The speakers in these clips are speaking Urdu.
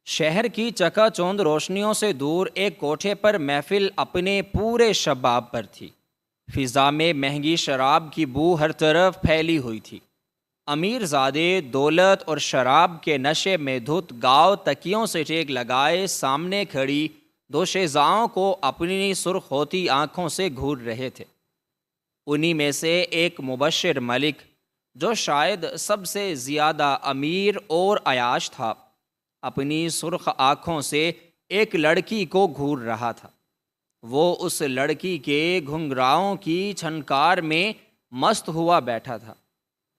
شہر کی چکا چوند روشنیوں سے دور ایک کوٹھے پر محفل اپنے پورے شباب پر تھی۔ فضا میں مہنگی شراب کی بو ہر طرف پھیلی ہوئی تھی۔ امیر زادے دولت اور شراب کے نشے میں دھت گاؤ تکیوں سے ٹیک لگائے سامنے کھڑی دو شیزاؤں کو اپنی سرخ ہوتی آنکھوں سے گھور رہے تھے۔ انہی میں سے ایک مبشر ملک، جو شاید سب سے زیادہ امیر اور عیاش تھا، اپنی سرخ آنکھوں سے ایک لڑکی کو گھور رہا تھا۔ وہ اس لڑکی کے گھنگراؤں کی چھنکار میں مست ہوا بیٹھا تھا۔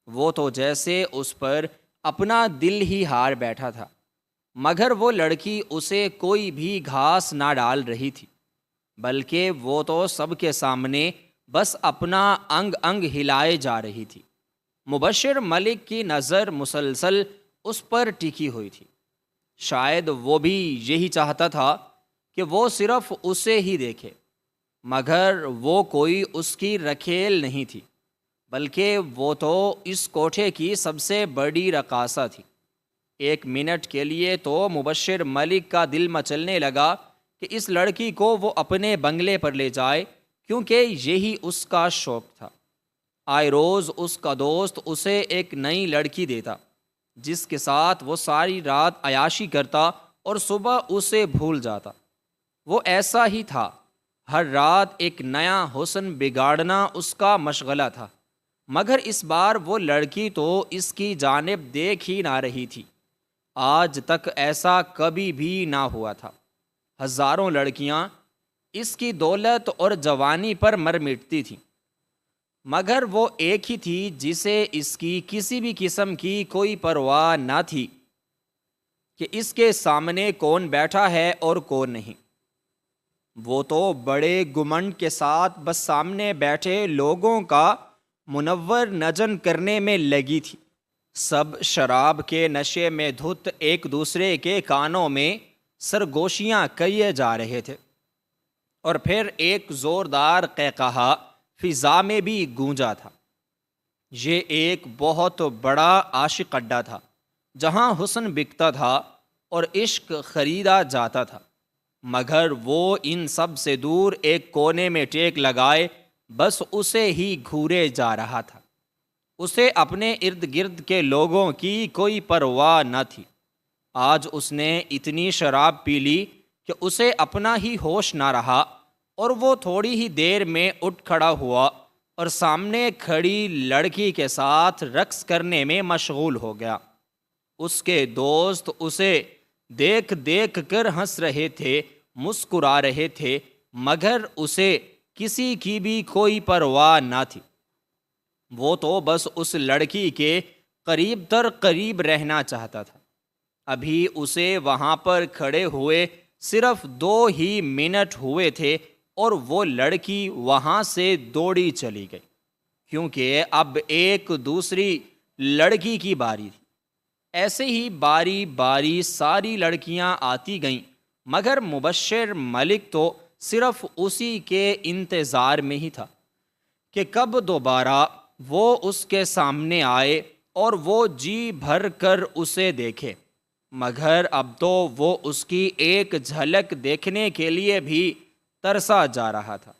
وہ تو جیسے اس پر اپنا دل ہی ہار بیٹھا تھا، مگر وہ لڑکی اسے کوئی بھی گھاس نہ ڈال رہی تھی، بلکہ وہ تو سب کے سامنے بس اپنا انگ انگ ہلائے جا رہی تھی۔ مبشر ملک کی نظر مسلسل اس پر ٹکی ہوئی تھی۔ شاید وہ بھی یہی چاہتا تھا کہ وہ صرف اسے ہی دیکھے، مگر وہ کوئی اس کی رکھیل نہیں تھی، بلکہ وہ تو اس کوٹھے کی سب سے بڑی رقاصہ تھی۔ ایک منٹ کے لیے تو مبشر ملک کا دل مچلنے لگا کہ اس لڑکی کو وہ اپنے بنگلے پر لے جائے، کیونکہ یہی اس کا شوق تھا۔ آئے روز اس کا دوست اسے ایک نئی لڑکی دیتا، جس کے ساتھ وہ ساری رات عیاشی کرتا اور صبح اسے بھول جاتا۔ وہ ایسا ہی تھا، ہر رات ایک نیا حسن بگاڑنا اس کا مشغلہ تھا، مگر اس بار وہ لڑکی تو اس کی جانب دیکھ ہی نہ رہی تھی۔ آج تک ایسا کبھی بھی نہ ہوا تھا۔ ہزاروں لڑکیاں اس کی دولت اور جوانی پر مر مٹتی تھیں، مگر وہ ایک ہی تھی جسے اس کی کسی بھی قسم کی کوئی پرواہ نہ تھی کہ اس کے سامنے کون بیٹھا ہے اور کون نہیں۔ وہ تو بڑے گمنڈ کے ساتھ بس سامنے بیٹھے لوگوں کا منور نجن کرنے میں لگی تھی۔ سب شراب کے نشے میں دھت ایک دوسرے کے کانوں میں سرگوشیاں کیے جا رہے تھے، اور پھر ایک زوردار قہقہا فضا میں بھی گونجا تھا۔ یہ ایک بہت بڑا عاشق اڈا تھا، جہاں حسن بکتا تھا اور عشق خریدا جاتا تھا، مگر وہ ان سب سے دور ایک کونے میں ٹیک لگائے بس اسے ہی گھورے جا رہا تھا۔ اسے اپنے ارد گرد کے لوگوں کی کوئی پرواہ نہ تھی۔ آج اس نے اتنی شراب پی لی کہ اسے اپنا ہی ہوش نہ رہا، اور وہ تھوڑی ہی دیر میں اٹھ کھڑا ہوا اور سامنے کھڑی لڑکی کے ساتھ رقص کرنے میں مشغول ہو گیا۔ اس کے دوست اسے دیکھ دیکھ کر ہنس رہے تھے، مسکرا رہے تھے، مگر اسے کسی کی بھی کوئی پرواہ نہ تھی۔ وہ تو بس اس لڑکی کے قریب تر قریب رہنا چاہتا تھا۔ ابھی اسے وہاں پر کھڑے ہوئے صرف 2 ہی منٹ ہوئے تھے اور وہ لڑکی وہاں سے دوڑی چلی گئی، کیونکہ اب ایک دوسری لڑکی کی باری تھی۔ ایسے ہی باری باری ساری لڑکیاں آتی گئیں، مگر مبشر ملک تو صرف اسی کے انتظار میں ہی تھا کہ کب دوبارہ وہ اس کے سامنے آئے اور وہ جی بھر کر اسے دیکھے، مگر اب تو وہ اس کی ایک جھلک دیکھنے کے لیے بھی ترسا جا رہا تھا،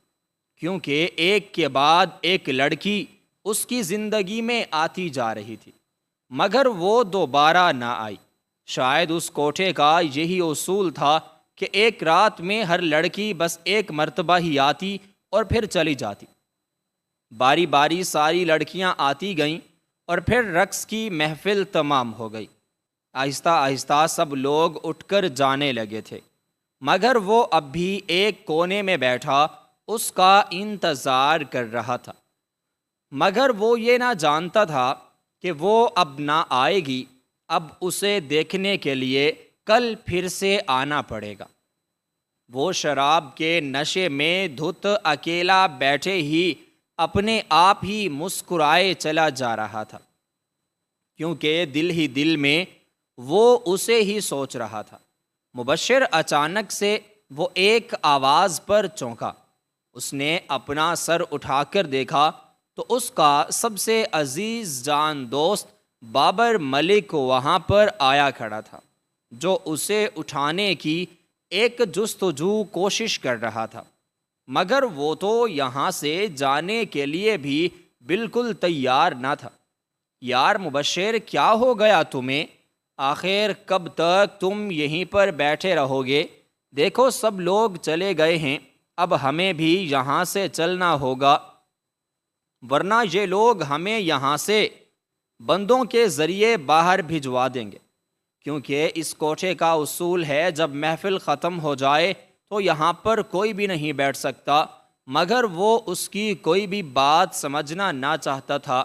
کیونکہ ایک کے بعد ایک لڑکی اس کی زندگی میں آتی جا رہی تھی، مگر وہ دوبارہ نہ آئی۔ شاید اس کوٹھے کا یہی اصول تھا کہ ایک رات میں ہر لڑکی بس ایک مرتبہ ہی آتی اور پھر چلی جاتی۔ باری باری ساری لڑکیاں آتی گئیں اور پھر رقص کی محفل تمام ہو گئی۔ آہستہ آہستہ سب لوگ اٹھ کر جانے لگے تھے، مگر وہ اب بھی ایک کونے میں بیٹھا اس کا انتظار کر رہا تھا، مگر وہ یہ نہ جانتا تھا کہ وہ اب نہ آئے گی۔ اب اسے دیکھنے کے لیے کل پھر سے آنا پڑے گا۔ وہ شراب کے نشے میں دھت اکیلا بیٹھے ہی اپنے آپ ہی مسکرائے چلا جا رہا تھا، کیونکہ دل ہی دل میں وہ اسے ہی سوچ رہا تھا۔ مبشر اچانک سے وہ ایک آواز پر چونکا۔ اس نے اپنا سر اٹھا کر دیکھا تو اس کا سب سے عزیز جان دوست بابر ملک وہاں پر آیا کھڑا تھا، جو اسے اٹھانے کی ایک جستجو کوشش کر رہا تھا، مگر وہ تو یہاں سے جانے کے لیے بھی بالکل تیار نہ تھا۔ یار مبشر، کیا ہو گیا تمہیں؟ آخر کب تک تم یہیں پر بیٹھے رہو گے؟ دیکھو سب لوگ چلے گئے ہیں، اب ہمیں بھی یہاں سے چلنا ہوگا، ورنہ یہ لوگ ہمیں یہاں سے بندوں کے ذریعے باہر بھجوا دیں گے، کیونکہ اس کوٹھے کا اصول ہے جب محفل ختم ہو جائے تو یہاں پر کوئی بھی نہیں بیٹھ سکتا۔ مگر وہ اس کی کوئی بھی بات سمجھنا نہ چاہتا تھا،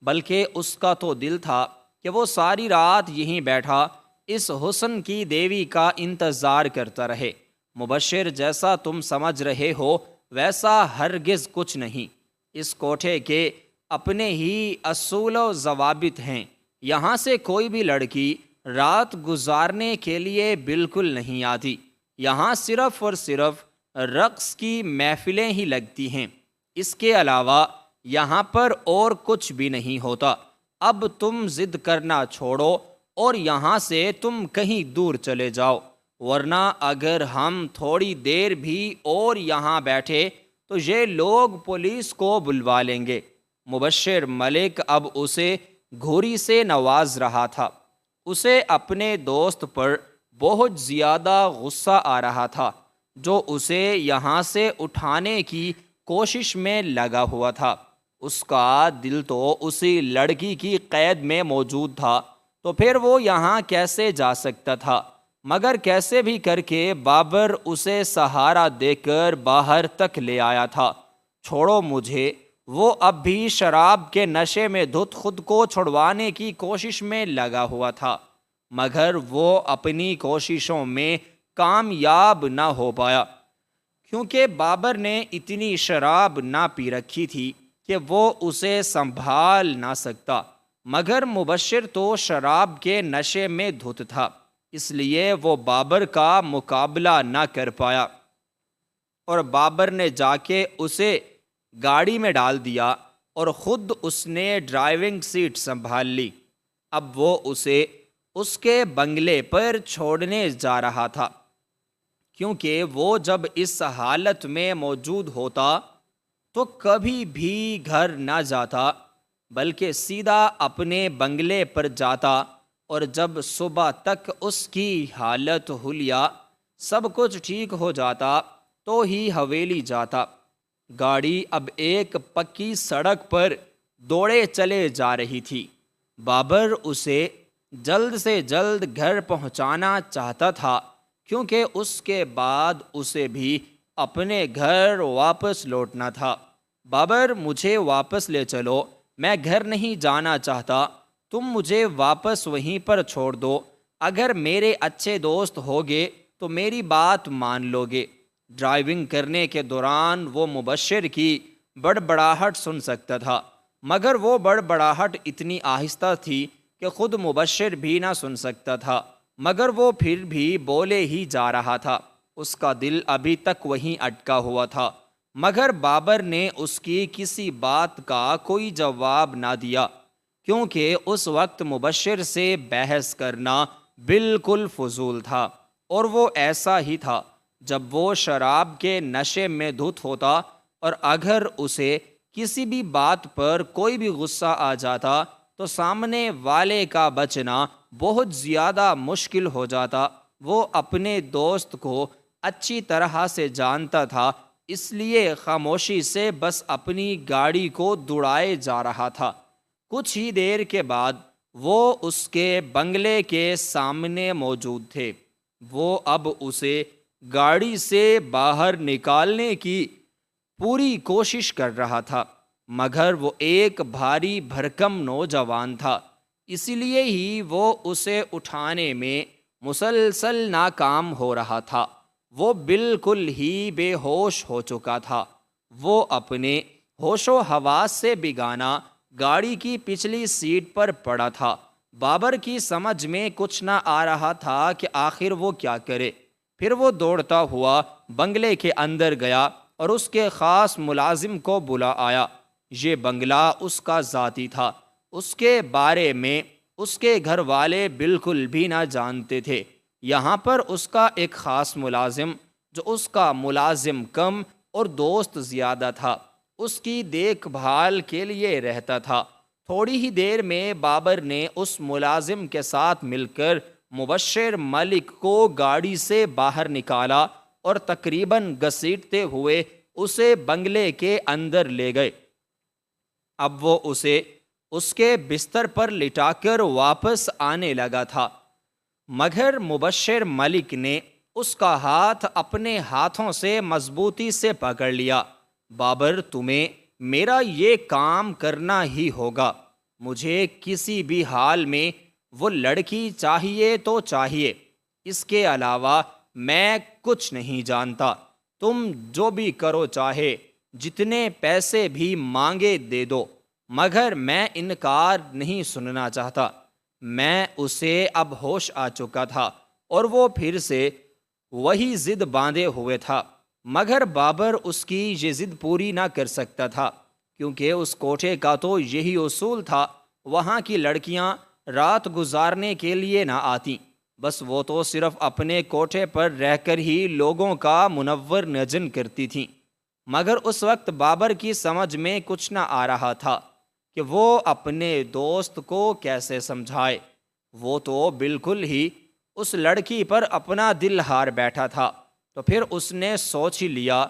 بلکہ اس کا تو دل تھا کہ وہ ساری رات یہیں بیٹھا اس حسن کی دیوی کا انتظار کرتا رہے۔ مبشر، جیسا تم سمجھ رہے ہو ویسا ہرگز کچھ نہیں۔ اس کوٹھے کے اپنے ہی اصول و ضوابط ہیں۔ یہاں سے کوئی بھی لڑکی رات گزارنے کے لیے بالکل نہیں آتی۔ یہاں صرف اور صرف رقص کی محفلیں ہی لگتی ہیں، اس کے علاوہ یہاں پر اور کچھ بھی نہیں ہوتا۔ اب تم ضد کرنا چھوڑو اور یہاں سے تم کہیں دور چلے جاؤ، ورنہ اگر ہم تھوڑی دیر بھی اور یہاں بیٹھے تو یہ لوگ پولیس کو بلوا لیں گے۔ مبشر ملک اب اسے گھوری سے نواز رہا تھا۔ اسے اپنے دوست پر بہت زیادہ غصہ آ رہا تھا، جو اسے یہاں سے اٹھانے کی کوشش میں لگا ہوا تھا۔ اس کا دل تو اسی لڑکی کی قید میں موجود تھا، تو پھر وہ یہاں کیسے جا سکتا تھا؟ مگر کیسے بھی کر کے بابر اسے سہارا دے کر باہر تک لے آیا تھا۔ چھوڑو مجھے، وہ اب بھی شراب کے نشے میں دھت خود کو چھڑوانے کی کوشش میں لگا ہوا تھا، مگر وہ اپنی کوششوں میں کامیاب نہ ہو پایا، کیونکہ بابر نے اتنی شراب نہ پی رکھی تھی کہ وہ اسے سنبھال نہ سکتا، مگر مبشر تو شراب کے نشے میں دھت تھا، اس لیے وہ بابر کا مقابلہ نہ کر پایا، اور بابر نے جا کے اسے گاڑی میں ڈال دیا اور خود اس نے ڈرائیونگ سیٹ سنبھال لی۔ اب وہ اسے اس کے بنگلے پر چھوڑنے جا رہا تھا، کیونکہ وہ جب اس حالت میں موجود ہوتا تو کبھی بھی گھر نہ جاتا، بلکہ سیدھا اپنے بنگلے پر جاتا، اور جب صبح تک اس کی حالت حلیہ سب کچھ ٹھیک ہو جاتا تو ہی حویلی جاتا۔ گاڑی اب ایک پکی سڑک پر دوڑے چلے جا رہی تھی۔ بابر اسے جلد سے جلد گھر پہنچانا چاہتا تھا، کیونکہ اس کے بعد اسے بھی اپنے گھر واپس لوٹنا تھا۔ بابر، مجھے واپس لے چلو، میں گھر نہیں جانا چاہتا، تم مجھے واپس وہیں پر چھوڑ دو، اگر میرے اچھے دوست ہوگے تو میری بات مان لو گے۔ ڈرائیونگ کرنے کے دوران وہ مبشر کی بڑبڑاہٹ سن سکتا تھا، مگر وہ بڑبڑاہٹ اتنی آہستہ تھی کہ خود مبشر بھی نہ سن سکتا تھا، مگر وہ پھر بھی بولے ہی جا رہا تھا۔ اس کا دل ابھی تک وہیں اٹکا ہوا تھا، مگر بابر نے اس کی کسی بات کا کوئی جواب نہ دیا، کیونکہ اس وقت مبشر سے بحث کرنا بالکل فضول تھا، اور وہ ایسا ہی تھا جب وہ شراب کے نشے میں دھت ہوتا، اور اگر اسے کسی بھی بات پر کوئی بھی غصہ آ جاتا تو سامنے والے کا بچنا بہت زیادہ مشکل ہو جاتا۔ وہ اپنے دوست کو اچھی طرح سے جانتا تھا، اس لیے خاموشی سے بس اپنی گاڑی کو دوڑائے جا رہا تھا۔ کچھ ہی دیر کے بعد وہ اس کے بنگلے کے سامنے موجود تھے۔ وہ اب اسے گاڑی سے باہر نکالنے کی پوری کوشش کر رہا تھا، مگر وہ ایک بھاری بھرکم نوجوان تھا، اسی لیے ہی وہ اسے اٹھانے میں مسلسل ناکام ہو رہا تھا۔ وہ بالکل ہی بے ہوش ہو چکا تھا۔ وہ اپنے ہوش و حواس سے بیگانہ گاڑی کی پچھلی سیٹ پر پڑا تھا۔ بابر کی سمجھ میں کچھ نہ آ رہا تھا کہ آخر وہ کیا کرے۔ پھر وہ دوڑتا ہوا بنگلے کے اندر گیا اور اس کے خاص ملازم کو بلا آیا۔ یہ بنگلہ اس کا ذاتی تھا، اس کے بارے میں اس کے گھر والے بالکل بھی نہ جانتے تھے۔ یہاں پر اس کا ایک خاص ملازم، جو اس کا ملازم کم اور دوست زیادہ تھا، اس کی دیکھ بھال کے لیے رہتا تھا۔ تھوڑی ہی دیر میں بابر نے اس ملازم کے ساتھ مل کر مبشر ملک کو گاڑی سے باہر نکالا اور تقریباً گھسیٹتے ہوئے اسے بنگلے کے اندر لے گئے۔ اب وہ اسے اس کے بستر پر لٹا کر واپس آنے لگا تھا، مگر مبشر ملک نے اس کا ہاتھ اپنے ہاتھوں سے مضبوطی سے پکڑ لیا۔ بابر، تمہیں میرا یہ کام کرنا ہی ہوگا، مجھے کسی بھی حال میں وہ لڑکی چاہیے تو چاہیے، اس کے علاوہ میں کچھ نہیں جانتا۔ تم جو بھی کرو، چاہے جتنے پیسے بھی مانگے دے دو، مگر میں انکار نہیں سننا چاہتا۔ میں اسے اب ہوش آ چکا تھا اور وہ پھر سے وہی ضد باندھے ہوئے تھا، مگر بابر اس کی یہ ضد پوری نہ کر سکتا تھا، کیونکہ اس کوٹھے کا تو یہی اصول تھا، وہاں کی لڑکیاں رات گزارنے کے لیے نہ آتیں، بس وہ تو صرف اپنے کوٹھے پر رہ کر ہی لوگوں کا منور نجن کرتی تھیں۔ مگر اس وقت بابر کی سمجھ میں کچھ نہ آ رہا تھا کہ وہ اپنے دوست کو کیسے سمجھائے۔ وہ تو بالکل ہی اس لڑکی پر اپنا دل ہار بیٹھا تھا، تو پھر اس نے سوچ ہی لیا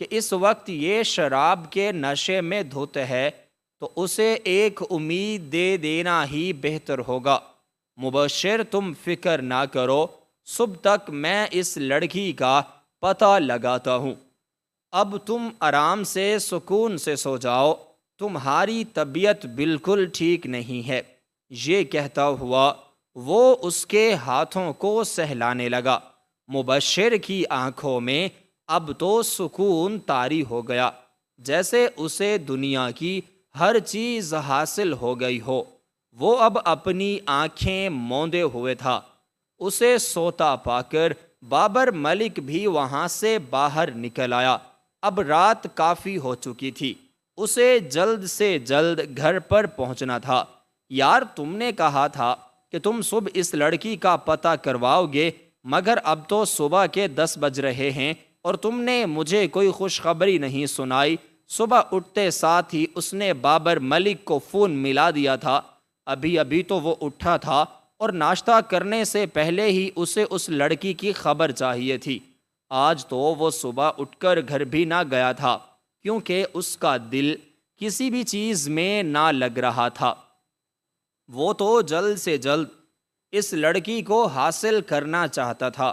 کہ اس وقت یہ شراب کے نشے میں دھت ہے، تو اسے ایک امید دے دینا ہی بہتر ہوگا۔ مبشر، تم فکر نہ کرو، صبح تک میں اس لڑکی کا پتہ لگاتا ہوں۔ اب تم آرام سے سکون سے سو جاؤ، تمہاری طبیعت بالکل ٹھیک نہیں ہے۔ یہ کہتا ہوا وہ اس کے ہاتھوں کو سہلانے لگا۔ مبشر کی آنکھوں میں اب تو سکون طاری ہو گیا، جیسے اسے دنیا کی ہر چیز حاصل ہو گئی ہو۔ وہ اب اپنی آنکھیں موندے ہوئے تھا۔ اسے سوتا پا کر بابر ملک بھی وہاں سے باہر نکل آیا۔ اب رات کافی ہو چکی تھی، اسے جلد سے جلد گھر پر پہنچنا تھا۔ یار، تم نے کہا تھا کہ تم صبح اس لڑکی کا پتہ کرواؤ گے، مگر اب تو صبح کے 10 بج رہے ہیں اور تم نے مجھے کوئی خوشخبری نہیں سنائی۔ صبح اٹھتے ساتھ ہی اس نے بابر ملک کو فون ملا دیا تھا۔ ابھی تو وہ اٹھا تھا اور ناشتہ کرنے سے پہلے ہی اسے اس لڑکی کی خبر چاہیے تھی۔ آج تو وہ صبح اٹھ کر گھر بھی نہ گیا تھا، کیونکہ اس کا دل کسی بھی چیز میں نہ لگ رہا تھا۔ وہ تو جلد سے جلد اس لڑکی کو حاصل کرنا چاہتا تھا۔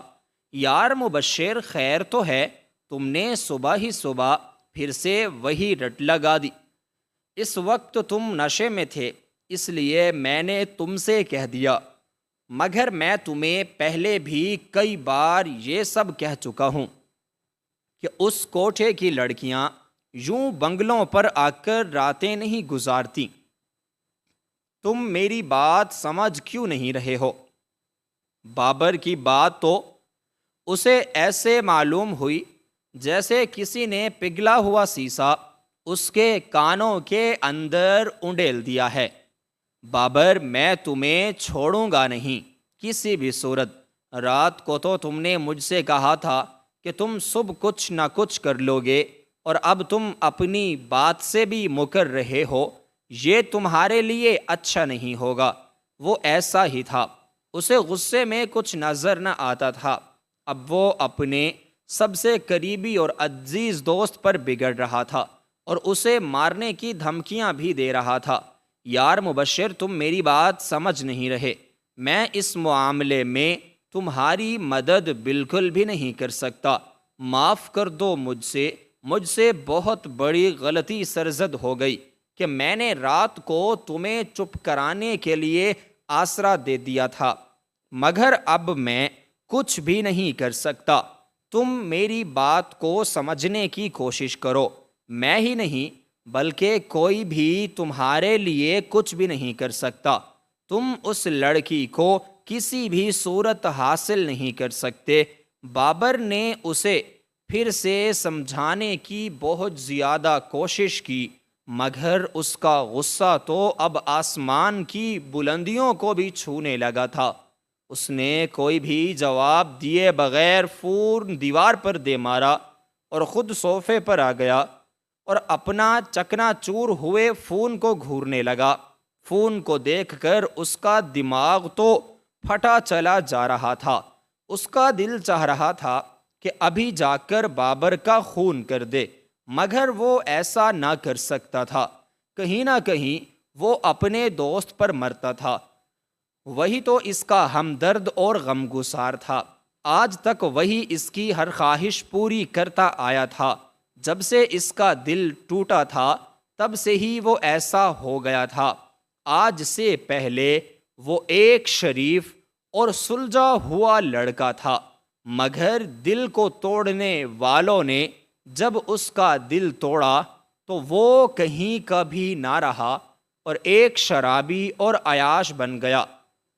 یار مبشر، خیر تو ہے، تم نے صبح ہی صبح پھر سے وہی رٹ لگا دی۔ اس وقت تم نشے میں تھے، اس لیے میں نے تم سے کہہ دیا، مگر میں تمہیں پہلے بھی کئی بار یہ سب کہہ چکا ہوں کہ اس کوٹھے کی لڑکیاں یوں بنگلوں پر آ کر راتیں نہیں گزارتی۔ تم میری بات سمجھ کیوں نہیں رہے ہو؟ بابر کی بات تو اسے ایسے معلوم ہوئی جیسے کسی نے پگھلا ہوا سیسا اس کے کانوں کے اندر انڈیل دیا ہے۔ بابر، میں تمہیں چھوڑوں گا نہیں کسی بھی صورت۔ رات کو تو تم نے مجھ سے کہا تھا کہ تم صبح کچھ نہ کچھ کر لو گے، اور اب تم اپنی بات سے بھی مکر رہے ہو۔ یہ تمہارے لیے اچھا نہیں ہوگا۔ وہ ایسا ہی تھا، اسے غصے میں کچھ نظر نہ آتا تھا۔ اب وہ اپنے سب سے قریبی اور عزیز دوست پر بگڑ رہا تھا اور اسے مارنے کی دھمکیاں بھی دے رہا تھا۔ یار مبشر، تم میری بات سمجھ نہیں رہے۔ میں اس معاملے میں تمہاری مدد بالکل بھی نہیں کر سکتا۔ معاف کر دو، مجھ سے بہت بڑی غلطی سرزد ہو گئی کہ میں نے رات کو تمہیں چپ کرانے کے لیے آسرا دے دیا تھا، مگر اب میں کچھ بھی نہیں کر سکتا۔ تم میری بات کو سمجھنے کی کوشش کرو۔ میں ہی نہیں بلکہ کوئی بھی تمہارے لیے کچھ بھی نہیں کر سکتا۔ تم اس لڑکی کو کسی بھی صورت حاصل نہیں کر سکتے۔ بابر نے اسے پھر سے سمجھانے کی بہت زیادہ کوشش کی، مگر اس کا غصہ تو اب آسمان کی بلندیوں کو بھی چھونے لگا تھا۔ اس نے کوئی بھی جواب دیے بغیر فوراً دیوار پر دے مارا اور خود صوفے پر آ گیا اور اپنا چکنا چور ہوئے فون کو گھورنے لگا۔ فون کو دیکھ کر اس کا دماغ تو پھٹا چلا جا رہا تھا۔ اس کا دل چاہ رہا تھا کہ ابھی جا کر بابر کا خون کر دے، مگر وہ ایسا نہ کر سکتا تھا۔ کہیں نہ کہیں وہ اپنے دوست پر مرتا تھا، وہی تو اس کا ہمدرد اور غمگسار تھا۔ آج تک وہی اس کی ہر خواہش پوری کرتا آیا تھا۔ جب سے اس کا دل ٹوٹا تھا تب سے ہی وہ ایسا ہو گیا تھا۔ آج سے پہلے وہ ایک شریف اور سلجھا ہوا لڑکا تھا، مگر دل کو توڑنے والوں نے جب اس کا دل توڑا تو وہ کہیں کا بھی نہ رہا اور ایک شرابی اور عیاش بن گیا۔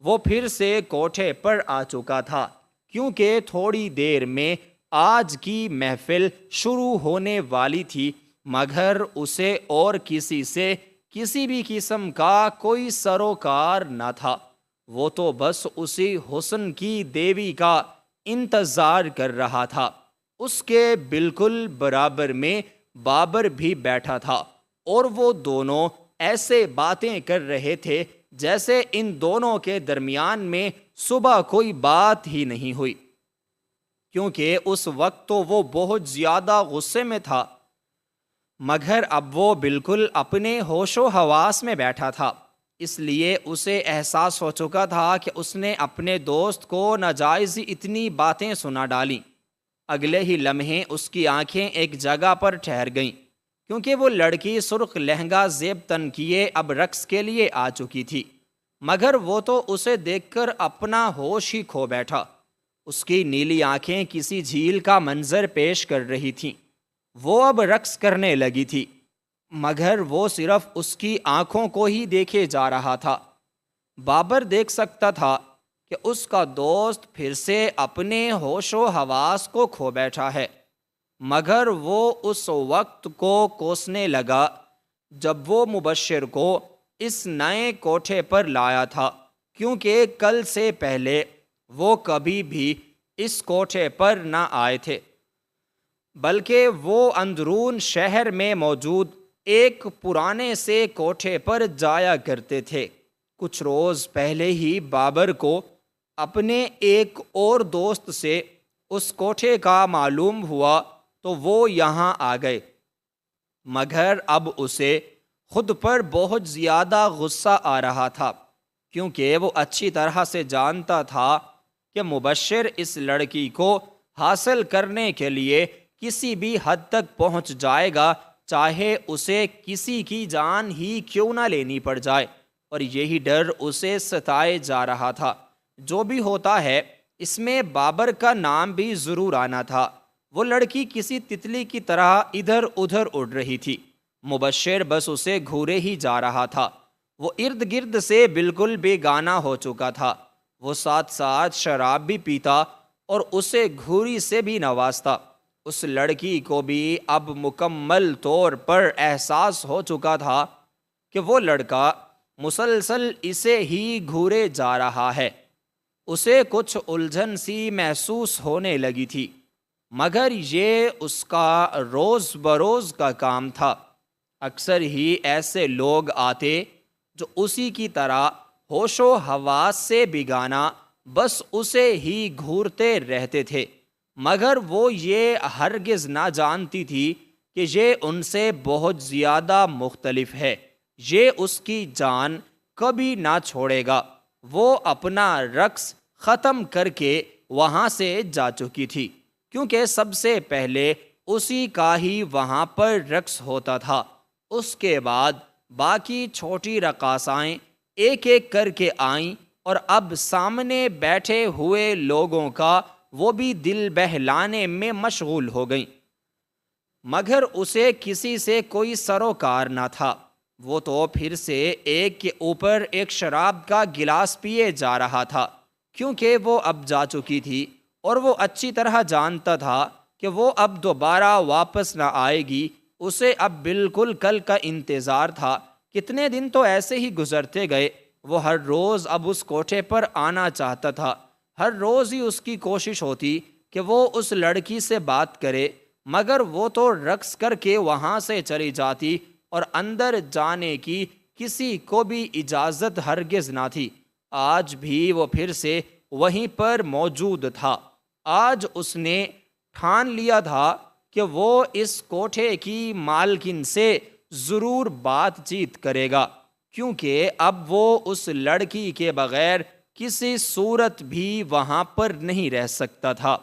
وہ پھر سے کوٹھے پر آ چکا تھا، کیونکہ تھوڑی دیر میں آج کی محفل شروع ہونے والی تھی، مگر اسے اور کسی سے کسی بھی قسم کا کوئی سروکار نہ تھا۔ وہ تو بس اسی حسن کی دیوی کا انتظار کر رہا تھا۔ اس کے بالکل برابر میں بابر بھی بیٹھا تھا اور وہ دونوں ایسے باتیں کر رہے تھے جیسے ان دونوں کے درمیان میں صبح کوئی بات ہی نہیں ہوئی، کیونکہ اس وقت تو وہ بہت زیادہ غصے میں تھا، مگر اب وہ بالکل اپنے ہوش و حواس میں بیٹھا تھا۔ اس لیے اسے احساس ہو چکا تھا کہ اس نے اپنے دوست کو ناجائز اتنی باتیں سنا ڈالیں۔ اگلے ہی لمحے اس کی آنکھیں ایک جگہ پر ٹھہر گئیں، کیونکہ وہ لڑکی سرخ لہنگا زیب تن کیے اب رقص کے لیے آ چکی تھی، مگر وہ تو اسے دیکھ کر اپنا ہوش ہی کھو بیٹھا۔ اس کی نیلی آنکھیں کسی جھیل کا منظر پیش کر رہی تھیں۔ وہ اب رقص کرنے لگی تھی، مگر وہ صرف اس کی آنکھوں کو ہی دیکھے جا رہا تھا۔ بابر دیکھ سکتا تھا کہ اس کا دوست پھر سے اپنے ہوش و حواس کو کھو بیٹھا ہے، مگر وہ اس وقت کو کوسنے لگا جب وہ مبشر کو اس نئے کوٹھے پر لایا تھا، کیونکہ کل سے پہلے وہ کبھی بھی اس کوٹھے پر نہ آئے تھے، بلکہ وہ اندرون شہر میں موجود ایک پرانے سے کوٹھے پر جایا کرتے تھے۔ کچھ روز پہلے ہی بابر کو اپنے ایک اور دوست سے اس کوٹھے کا معلوم ہوا تو وہ یہاں آ گئے، مگر اب اسے خود پر بہت زیادہ غصہ آ رہا تھا، کیونکہ وہ اچھی طرح سے جانتا تھا کہ مبشر اس لڑکی کو حاصل کرنے کے لیے کسی بھی حد تک پہنچ جائے گا، چاہے اسے کسی کی جان ہی کیوں نہ لینی پڑ جائے، اور یہی ڈر اسے ستائے جا رہا تھا۔ جو بھی ہوتا ہے، اس میں بابر کا نام بھی ضرور آنا تھا۔ وہ لڑکی کسی تتلی کی طرح ادھر ادھر اڑ رہی تھی، مبشر بس اسے گھورے ہی جا رہا تھا۔ وہ ارد گرد سے بالکل بیگانہ ہو چکا تھا۔ وہ ساتھ ساتھ شراب بھی پیتا اور اسے گھوری سے بھی نوازتا۔ اس لڑکی کو بھی اب مکمل طور پر احساس ہو چکا تھا کہ وہ لڑکا مسلسل اسے ہی گھورے جا رہا ہے۔ اسے کچھ الجھن سی محسوس ہونے لگی تھی، مگر یہ اس کا روز بروز کا کام تھا۔ اکثر ہی ایسے لوگ آتے جو اسی کی طرح ہوش و حواس سے بیگانہ بس اسے ہی گھورتے رہتے تھے، مگر وہ یہ ہرگز نہ جانتی تھی کہ یہ ان سے بہت زیادہ مختلف ہے۔ یہ اس کی جان کبھی نہ چھوڑے گا۔ وہ اپنا رقص ختم کر کے وہاں سے جا چکی تھی، کیونکہ سب سے پہلے اسی کا ہی وہاں پر رقص ہوتا تھا۔ اس کے بعد باقی چھوٹی رقاصائیں ایک ایک کر کے آئیں اور اب سامنے بیٹھے ہوئے لوگوں کا وہ بھی دل بہلانے میں مشغول ہو گئیں، مگر اسے کسی سے کوئی سروکار نہ تھا۔ وہ تو پھر سے ایک کے اوپر ایک شراب کا گلاس پیے جا رہا تھا، کیونکہ وہ اب جا چکی تھی اور وہ اچھی طرح جانتا تھا کہ وہ اب دوبارہ واپس نہ آئے گی۔ اسے اب بالکل کل کا انتظار تھا۔ کتنے دن تو ایسے ہی گزرتے گئے۔ وہ ہر روز اب اس کوٹھے پر آنا چاہتا تھا، ہر روز ہی اس کی کوشش ہوتی کہ وہ اس لڑکی سے بات کرے، مگر وہ تو رقص کر کے وہاں سے چلی جاتی اور اندر جانے کی کسی کو بھی اجازت ہرگز نہ تھی۔ آج بھی وہ پھر سے وہیں پر موجود تھا۔ آج اس نے ٹھان لیا تھا کہ وہ اس کوٹھے کی مالکن سے ضرور بات چیت کرے گا، کیونکہ اب وہ اس لڑکی کے بغیر کسی صورت بھی وہاں پر نہیں رہ سکتا تھا۔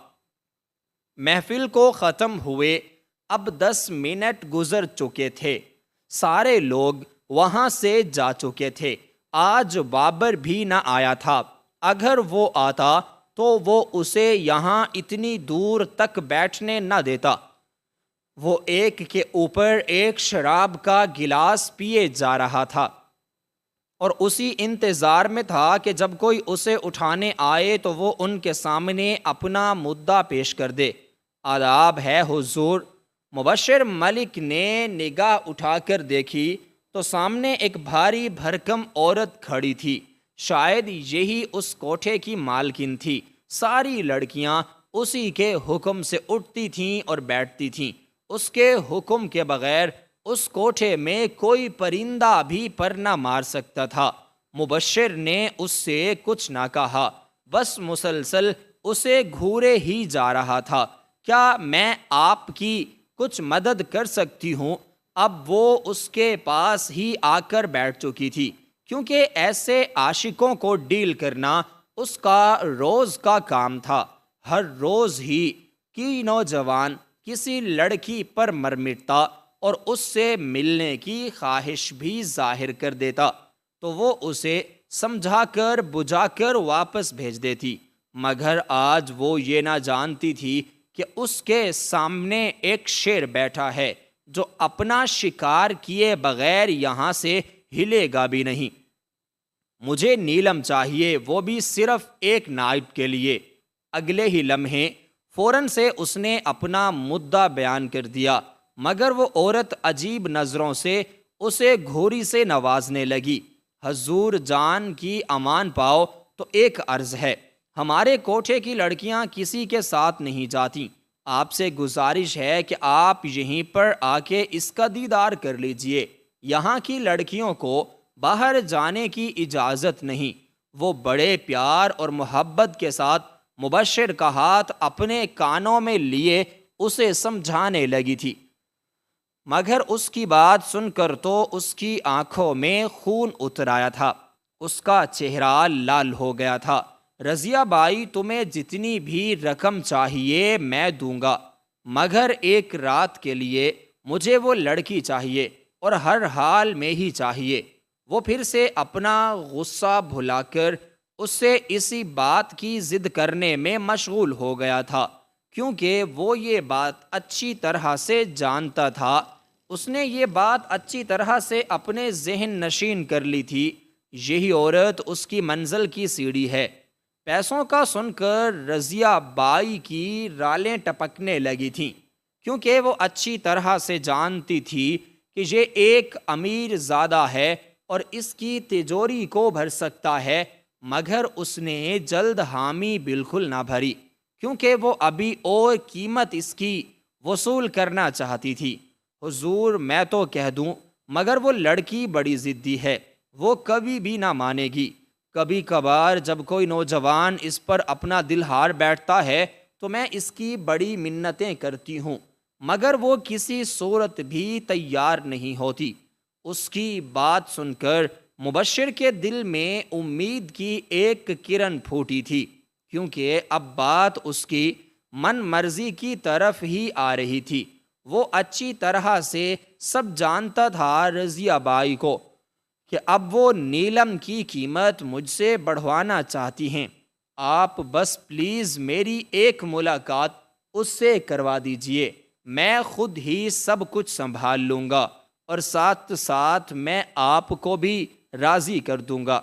محفل کو ختم ہوئے اب 10 منٹ گزر چکے تھے۔ سارے لوگ وہاں سے جا چکے تھے۔ آج بابر بھی نہ آیا تھا۔ اگر وہ آتا تو وہ اسے یہاں اتنی دور تک بیٹھنے نہ دیتا۔ وہ ایک کے اوپر ایک شراب کا گلاس پیے جا رہا تھا اور اسی انتظار میں تھا کہ جب کوئی اسے اٹھانے آئے تو وہ ان کے سامنے اپنا مدعا پیش کر دے۔ آداب ہے حضور۔ مبشر ملک نے نگاہ اٹھا کر دیکھی تو سامنے ایک بھاری بھرکم عورت کھڑی تھی۔ شاید یہی اس کوٹھے کی مالکن تھی۔ ساری لڑکیاں اسی کے حکم سے اٹھتی تھیں اور بیٹھتی تھیں۔ اس کے حکم کے بغیر اس کوٹھے میں کوئی پرندہ بھی پر نہ مار سکتا تھا۔ مبشر نے اس سے کچھ نہ کہا، بس مسلسل اسے گھورے ہی جا رہا تھا۔ کیا میں آپ کی کچھ مدد کر سکتی ہوں؟ اب وہ اس کے پاس ہی آ کر بیٹھ چکی تھی، کیونکہ ایسے عاشقوں کو ڈیل کرنا اس کا روز کا کام تھا۔ ہر روز ہی کی نوجوان کسی لڑکی پر مر مٹتا اور اس سے ملنے کی خواہش بھی ظاہر کر دیتا تو وہ اسے سمجھا کر بجھا کر واپس بھیج دیتی، مگر آج وہ یہ نہ جانتی تھی کہ اس کے سامنے ایک شیر بیٹھا ہے جو اپنا شکار کیے بغیر یہاں سے ہلے گا بھی نہیں۔ مجھے نیلم چاہیے، وہ بھی صرف ایک نائٹ کے لیے۔ اگلے ہی لمحے فوراً سے اس نے اپنا مدعا بیان کر دیا، مگر وہ عورت عجیب نظروں سے اسے گھوری سے نوازنے لگی۔ حضور جان کی امان پاؤ، تو ایک عرض ہے، ہمارے کوٹھے کی لڑکیاں کسی کے ساتھ نہیں جاتی، آپ سے گزارش ہے کہ آپ یہیں پر آ کے اس کا دیدار کر لیجئے۔ یہاں کی لڑکیوں کو باہر جانے کی اجازت نہیں۔ وہ بڑے پیار اور محبت کے ساتھ مبشر کا ہاتھ اپنے کانوں میں لیے اسے سمجھانے لگی تھی، مگر اس کی بات سن کر تو اس کی آنکھوں میں خون اتر آیا تھا، اس کا چہرہ لال ہو گیا تھا۔ رضیہ بائی، تمہیں جتنی بھی رقم چاہیے میں دوں گا، مگر ایک رات کے لیے مجھے وہ لڑکی چاہیے اور ہر حال میں ہی چاہیے۔ وہ پھر سے اپنا غصہ بھلا کر اس سے اسی بات کی ضد کرنے میں مشغول ہو گیا تھا، کیونکہ وہ یہ بات اچھی طرح سے جانتا تھا۔ اس نے یہ بات اچھی طرح سے اپنے ذہن نشین کر لی تھی، یہی عورت اس کی منزل کی سیڑھی ہے۔ پیسوں کا سن کر رضیہ بائی کی رالیں ٹپکنے لگی تھیں، کیونکہ وہ اچھی طرح سے جانتی تھی کہ یہ ایک امیر زادہ ہے اور اس کی تجوری کو بھر سکتا ہے، مگر اس نے جلد حامی بالکل نہ بھری، کیونکہ وہ ابھی اور قیمت اس کی وصول کرنا چاہتی تھی۔ حضور، میں تو کہہ دوں، مگر وہ لڑکی بڑی ضدی ہے، وہ کبھی بھی نہ مانے گی۔ کبھی کبھار جب کوئی نوجوان اس پر اپنا دل ہار بیٹھتا ہے تو میں اس کی بڑی منتیں کرتی ہوں، مگر وہ کسی صورت بھی تیار نہیں ہوتی۔ اس کی بات سن کر مبشر کے دل میں امید کی ایک کرن پھوٹی تھی، کیونکہ اب بات اس کی من مرضی کی طرف ہی آ رہی تھی۔ وہ اچھی طرح سے سب جانتا تھا رضیہ بائی کو کہ اب وہ نیلم کی قیمت مجھ سے بڑھوانا چاہتی ہیں۔ آپ بس پلیز میری ایک ملاقات اس سے کروا دیجئے، میں خود ہی سب کچھ سنبھال لوں گا اور ساتھ ساتھ میں آپ کو بھی راضی کر دوں گا۔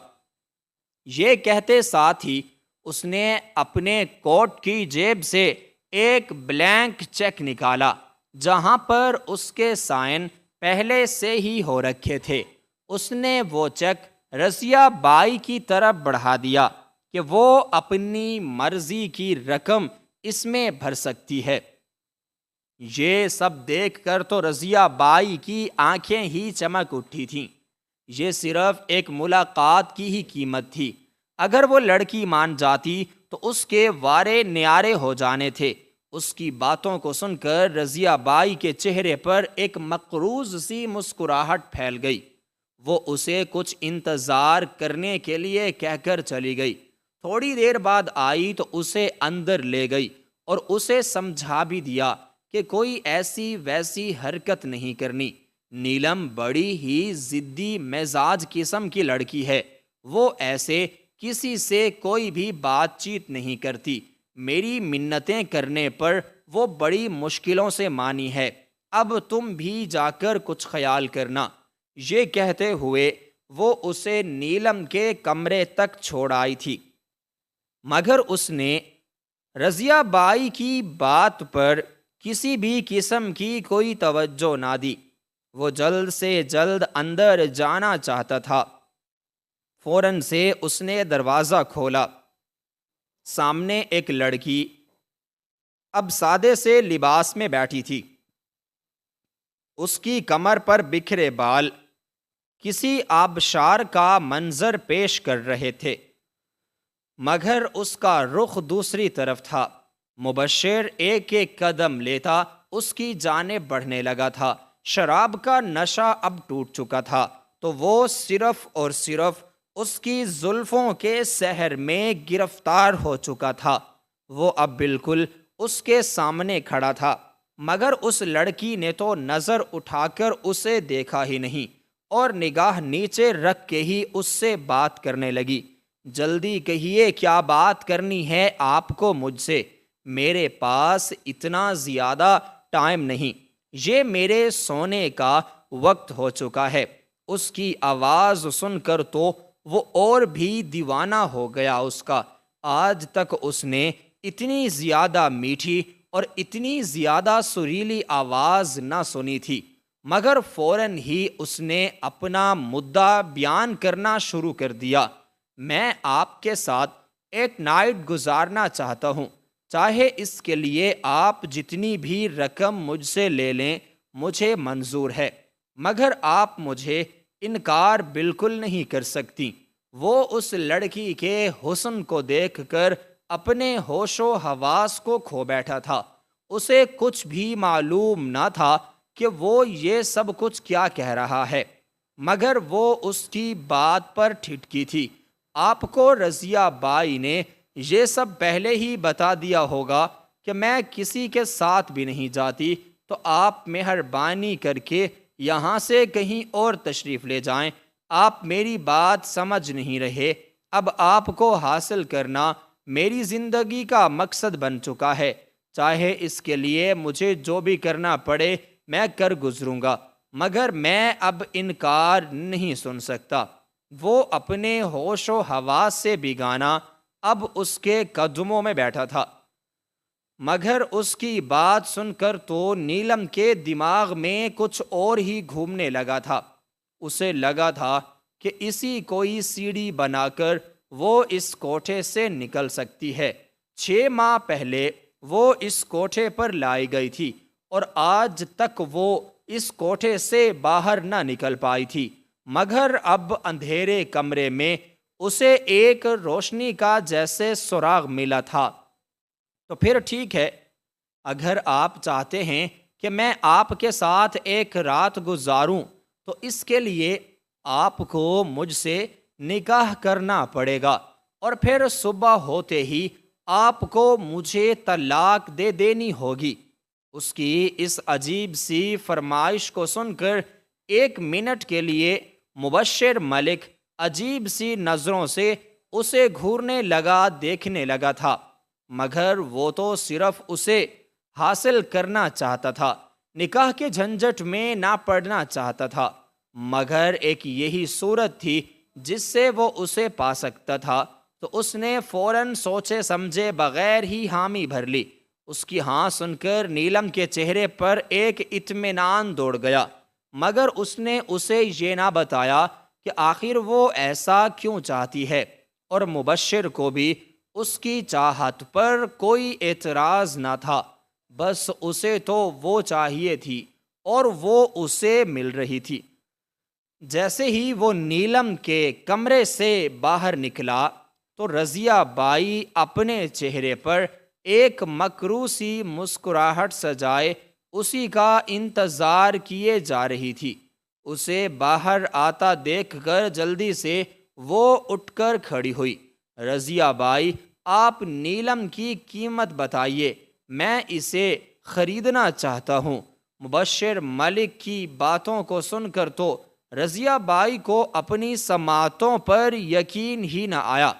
یہ کہتے ساتھ ہی اس نے اپنے کوٹ کی جیب سے ایک بلینک چیک نکالا، جہاں پر اس کے سائن پہلے سے ہی ہو رکھے تھے۔ اس نے وہ چیک رضیہ بائی کی طرف بڑھا دیا۔ کہ وہ اپنی مرضی کی رقم اس میں بھر سکتی ہے۔ یہ سب دیکھ کر تو رضیہ بائی کی آنکھیں ہی چمک اٹھی تھیں۔ یہ صرف ایک ملاقات کی ہی قیمت تھی۔ اگر وہ لڑکی مان جاتی تو اس کے وارے نیارے ہو جانے تھے۔ اس کی باتوں کو سن کر رضیہ بائی کے چہرے پر ایک مقروض سی مسکراہٹ پھیل گئی۔ وہ اسے کچھ انتظار کرنے کے لیے کہہ کر چلی گئی۔ تھوڑی دیر بعد آئی تو اسے اندر لے گئی اور اسے سمجھا بھی دیا کہ کوئی ایسی ویسی حرکت نہیں کرنی۔ نیلم بڑی ہی ضدی مزاج قسم کی لڑکی ہے۔ وہ ایسے کسی سے کوئی بھی بات چیت نہیں کرتی۔ میری منتیں کرنے پر وہ بڑی مشکلوں سے مانی ہے۔ اب تم بھی جا کر کچھ خیال کرنا۔ یہ کہتے ہوئے وہ اسے نیلم کے کمرے تک چھوڑ آئی تھی، مگر اس نے رضیہ بائی کی بات پر کسی بھی قسم کی کوئی توجہ نہ دی۔ وہ جلد سے جلد اندر جانا چاہتا تھا۔ فوراً سے اس نے دروازہ کھولا۔ سامنے ایک لڑکی اب سادے سے لباس میں بیٹھی تھی۔ اس کی کمر پر بکھرے بال کسی آبشار کا منظر پیش کر رہے تھے، مگر اس کا رخ دوسری طرف تھا۔ مبشر ایک ایک قدم لیتا اس کی جانب بڑھنے لگا تھا۔ شراب کا نشہ اب ٹوٹ چکا تھا تو وہ صرف اور صرف اس کی زلفوں کے سحر میں گرفتار ہو چکا تھا۔ وہ اب بالکل اس کے سامنے کھڑا تھا، مگر اس لڑکی نے تو نظر اٹھا کر اسے دیکھا ہی نہیں اور نگاہ نیچے رکھ کے ہی اس سے بات کرنے لگی۔ جلدی کہیے کیا بات کرنی ہے آپ کو مجھ سے؟ میرے پاس اتنا زیادہ ٹائم نہیں، یہ میرے سونے کا وقت ہو چکا ہے۔ اس کی آواز سن کر تو وہ اور بھی دیوانہ ہو گیا اس کا۔ آج تک اس نے اتنی زیادہ میٹھی اور اتنی زیادہ سریلی آواز نہ سنی تھی، مگر فوراً ہی اس نے اپنا مدعا بیان کرنا شروع کر دیا۔ میں آپ کے ساتھ ایک نائٹ گزارنا چاہتا ہوں، چاہے اس کے لیے آپ جتنی بھی رقم مجھ سے لے لیں مجھے منظور ہے، مگر آپ مجھے انکار بالکل نہیں کر سکتی۔ وہ اس لڑکی کے حسن کو دیکھ کر اپنے ہوش و حواس کو کھو بیٹھا تھا۔ اسے کچھ بھی معلوم نہ تھا کہ وہ یہ سب کچھ کیا کہہ رہا ہے، مگر وہ اس کی بات پر ٹھٹکی تھی۔ آپ کو رضیہ بائی نے یہ سب پہلے ہی بتا دیا ہوگا کہ میں کسی کے ساتھ بھی نہیں جاتی، تو آپ مہربانی کر کے یہاں سے کہیں اور تشریف لے جائیں۔ آپ میری بات سمجھ نہیں رہے۔ اب آپ کو حاصل کرنا میری زندگی کا مقصد بن چکا ہے، چاہے اس کے لیے مجھے جو بھی کرنا پڑے میں کر گزروں گا، مگر میں اب انکار نہیں سن سکتا۔ وہ اپنے ہوش و حواس سے بیگانہ اب اس کے قدموں میں بیٹھا تھا، مگر اس کی بات سن کر تو نیلم کے دماغ میں کچھ اور ہی گھومنے لگا تھا۔ اسے لگا تھا کہ اسی کوئی سیڑھی بنا کر وہ اس کوٹھے سے نکل سکتی ہے۔ 6 ماہ پہلے وہ اس کوٹھے پر لائی گئی تھی اور آج تک وہ اس کوٹھے سے باہر نہ نکل پائی تھی، مگر اب اندھیرے کمرے میں اسے ایک روشنی کا جیسے سراغ ملا تھا۔ تو پھر ٹھیک ہے، اگر آپ چاہتے ہیں کہ میں آپ کے ساتھ ایک رات گزاروں تو اس کے لیے آپ کو مجھ سے نکاح کرنا پڑے گا، اور پھر صبح ہوتے ہی آپ کو مجھے طلاق دے دینی ہوگی۔ اس کی اس عجیب سی فرمائش کو سن کر 1 منٹ کے لیے مبشر ملک عجیب سی نظروں سے اسے گھورنے لگا دیکھنے لگا تھا، مگر وہ تو صرف اسے حاصل کرنا چاہتا تھا، نکاح کے جھنجٹ میں نہ پڑنا چاہتا تھا، مگر ایک یہی صورت تھی جس سے وہ اسے پا سکتا تھا۔ تو اس نے فوراً سوچے سمجھے بغیر ہی حامی بھر لی۔ اس کی ہاں سن کر نیلم کے چہرے پر ایک اطمینان دوڑ گیا، مگر اس نے اسے یہ نہ بتایا کہ آخر وہ ایسا کیوں چاہتی ہے اور مبشر کو بھی اس کی چاہت پر کوئی اعتراض نہ تھا، بس اسے تو وہ چاہیے تھی اور وہ اسے مل رہی تھی۔ جیسے ہی وہ نیلم کے کمرے سے باہر نکلا تو رضیہ بائی اپنے چہرے پر ایک مکروہ سی مسکراہٹ سجائے اسی کا انتظار کیے جا رہی تھی۔ اسے باہر آتا دیکھ کر جلدی سے وہ اٹھ کر کھڑی ہوئی۔ رضیہ بائی، آپ نیلم کی قیمت بتائیے، میں اسے خریدنا چاہتا ہوں۔ مبشر ملک کی باتوں کو سن کر تو رضیہ بائی کو اپنی سماعتوں پر یقین ہی نہ آیا،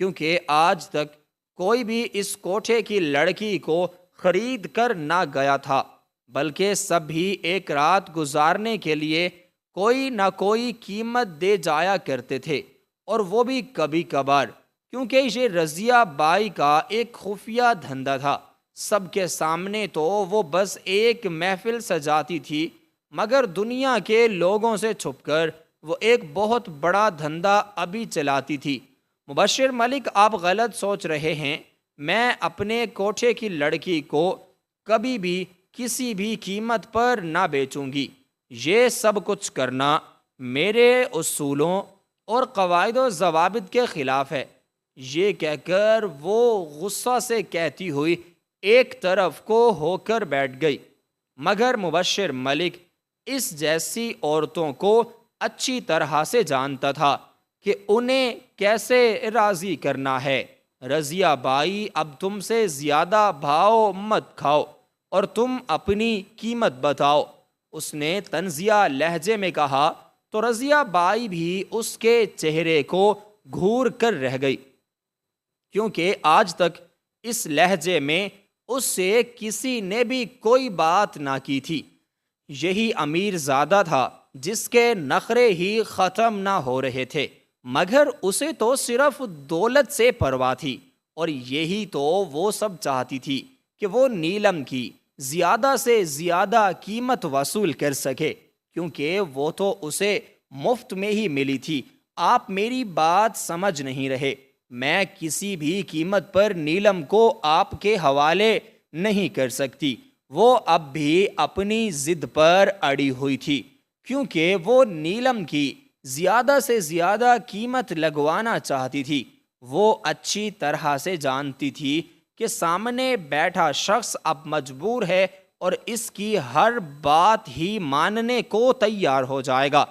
کیونکہ آج تک کوئی بھی اس کوٹھے کی لڑکی کو خرید کر نہ گیا تھا، بلکہ سب بھی ایک رات گزارنے کے لیے کوئی نہ کوئی قیمت دے جایا کرتے تھے، اور وہ بھی کبھی کبھار، کیونکہ یہ رضیہ بائی کا ایک خفیہ دھندا تھا۔ سب کے سامنے تو وہ بس ایک محفل سجاتی تھی، مگر دنیا کے لوگوں سے چھپ کر وہ ایک بہت بڑا دھندا ابھی چلاتی تھی۔ مبشر ملک، آپ غلط سوچ رہے ہیں، میں اپنے کوٹھے کی لڑکی کو کبھی بھی کسی بھی قیمت پر نہ بیچوں گی۔ یہ سب کچھ کرنا میرے اصولوں اور قواعد و ضوابط کے خلاف ہے۔ یہ کہہ کر وہ غصہ سے کہتی ہوئی ایک طرف کو ہو کر بیٹھ گئی۔ مگر مبشر ملک اس جیسی عورتوں کو اچھی طرح سے جانتا تھا کہ انہیں کیسے راضی کرنا ہے۔ رضیہ بائی، اب تم سے زیادہ بھاؤ مت کھاؤ اور تم اپنی قیمت بتاؤ، اس نے طنزیہ لہجے میں کہا، تو رضیہ بائی بھی اس کے چہرے کو گھور کر رہ گئی، کیونکہ آج تک اس لہجے میں اس سے کسی نے بھی کوئی بات نہ کی تھی۔ یہی امیر زادہ تھا جس کے نخرے ہی ختم نہ ہو رہے تھے، مگر اسے تو صرف دولت سے پرواہ تھی، اور یہی تو وہ سب چاہتی تھی کہ وہ نیلم کی زیادہ سے زیادہ قیمت وصول کر سکے، کیونکہ وہ تو اسے مفت میں ہی ملی تھی۔ آپ میری بات سمجھ نہیں رہے، میں کسی بھی قیمت پر نیلم کو آپ کے حوالے نہیں کر سکتی۔ وہ اب بھی اپنی ضد پر اڑی ہوئی تھی، کیونکہ وہ نیلم کی زیادہ سے زیادہ قیمت لگوانا چاہتی تھی۔ وہ اچھی طرح سے جانتی تھی کہ سامنے بیٹھا شخص اب مجبور ہے اور اس کی ہر بات ہی ماننے کو تیار ہو جائے گا۔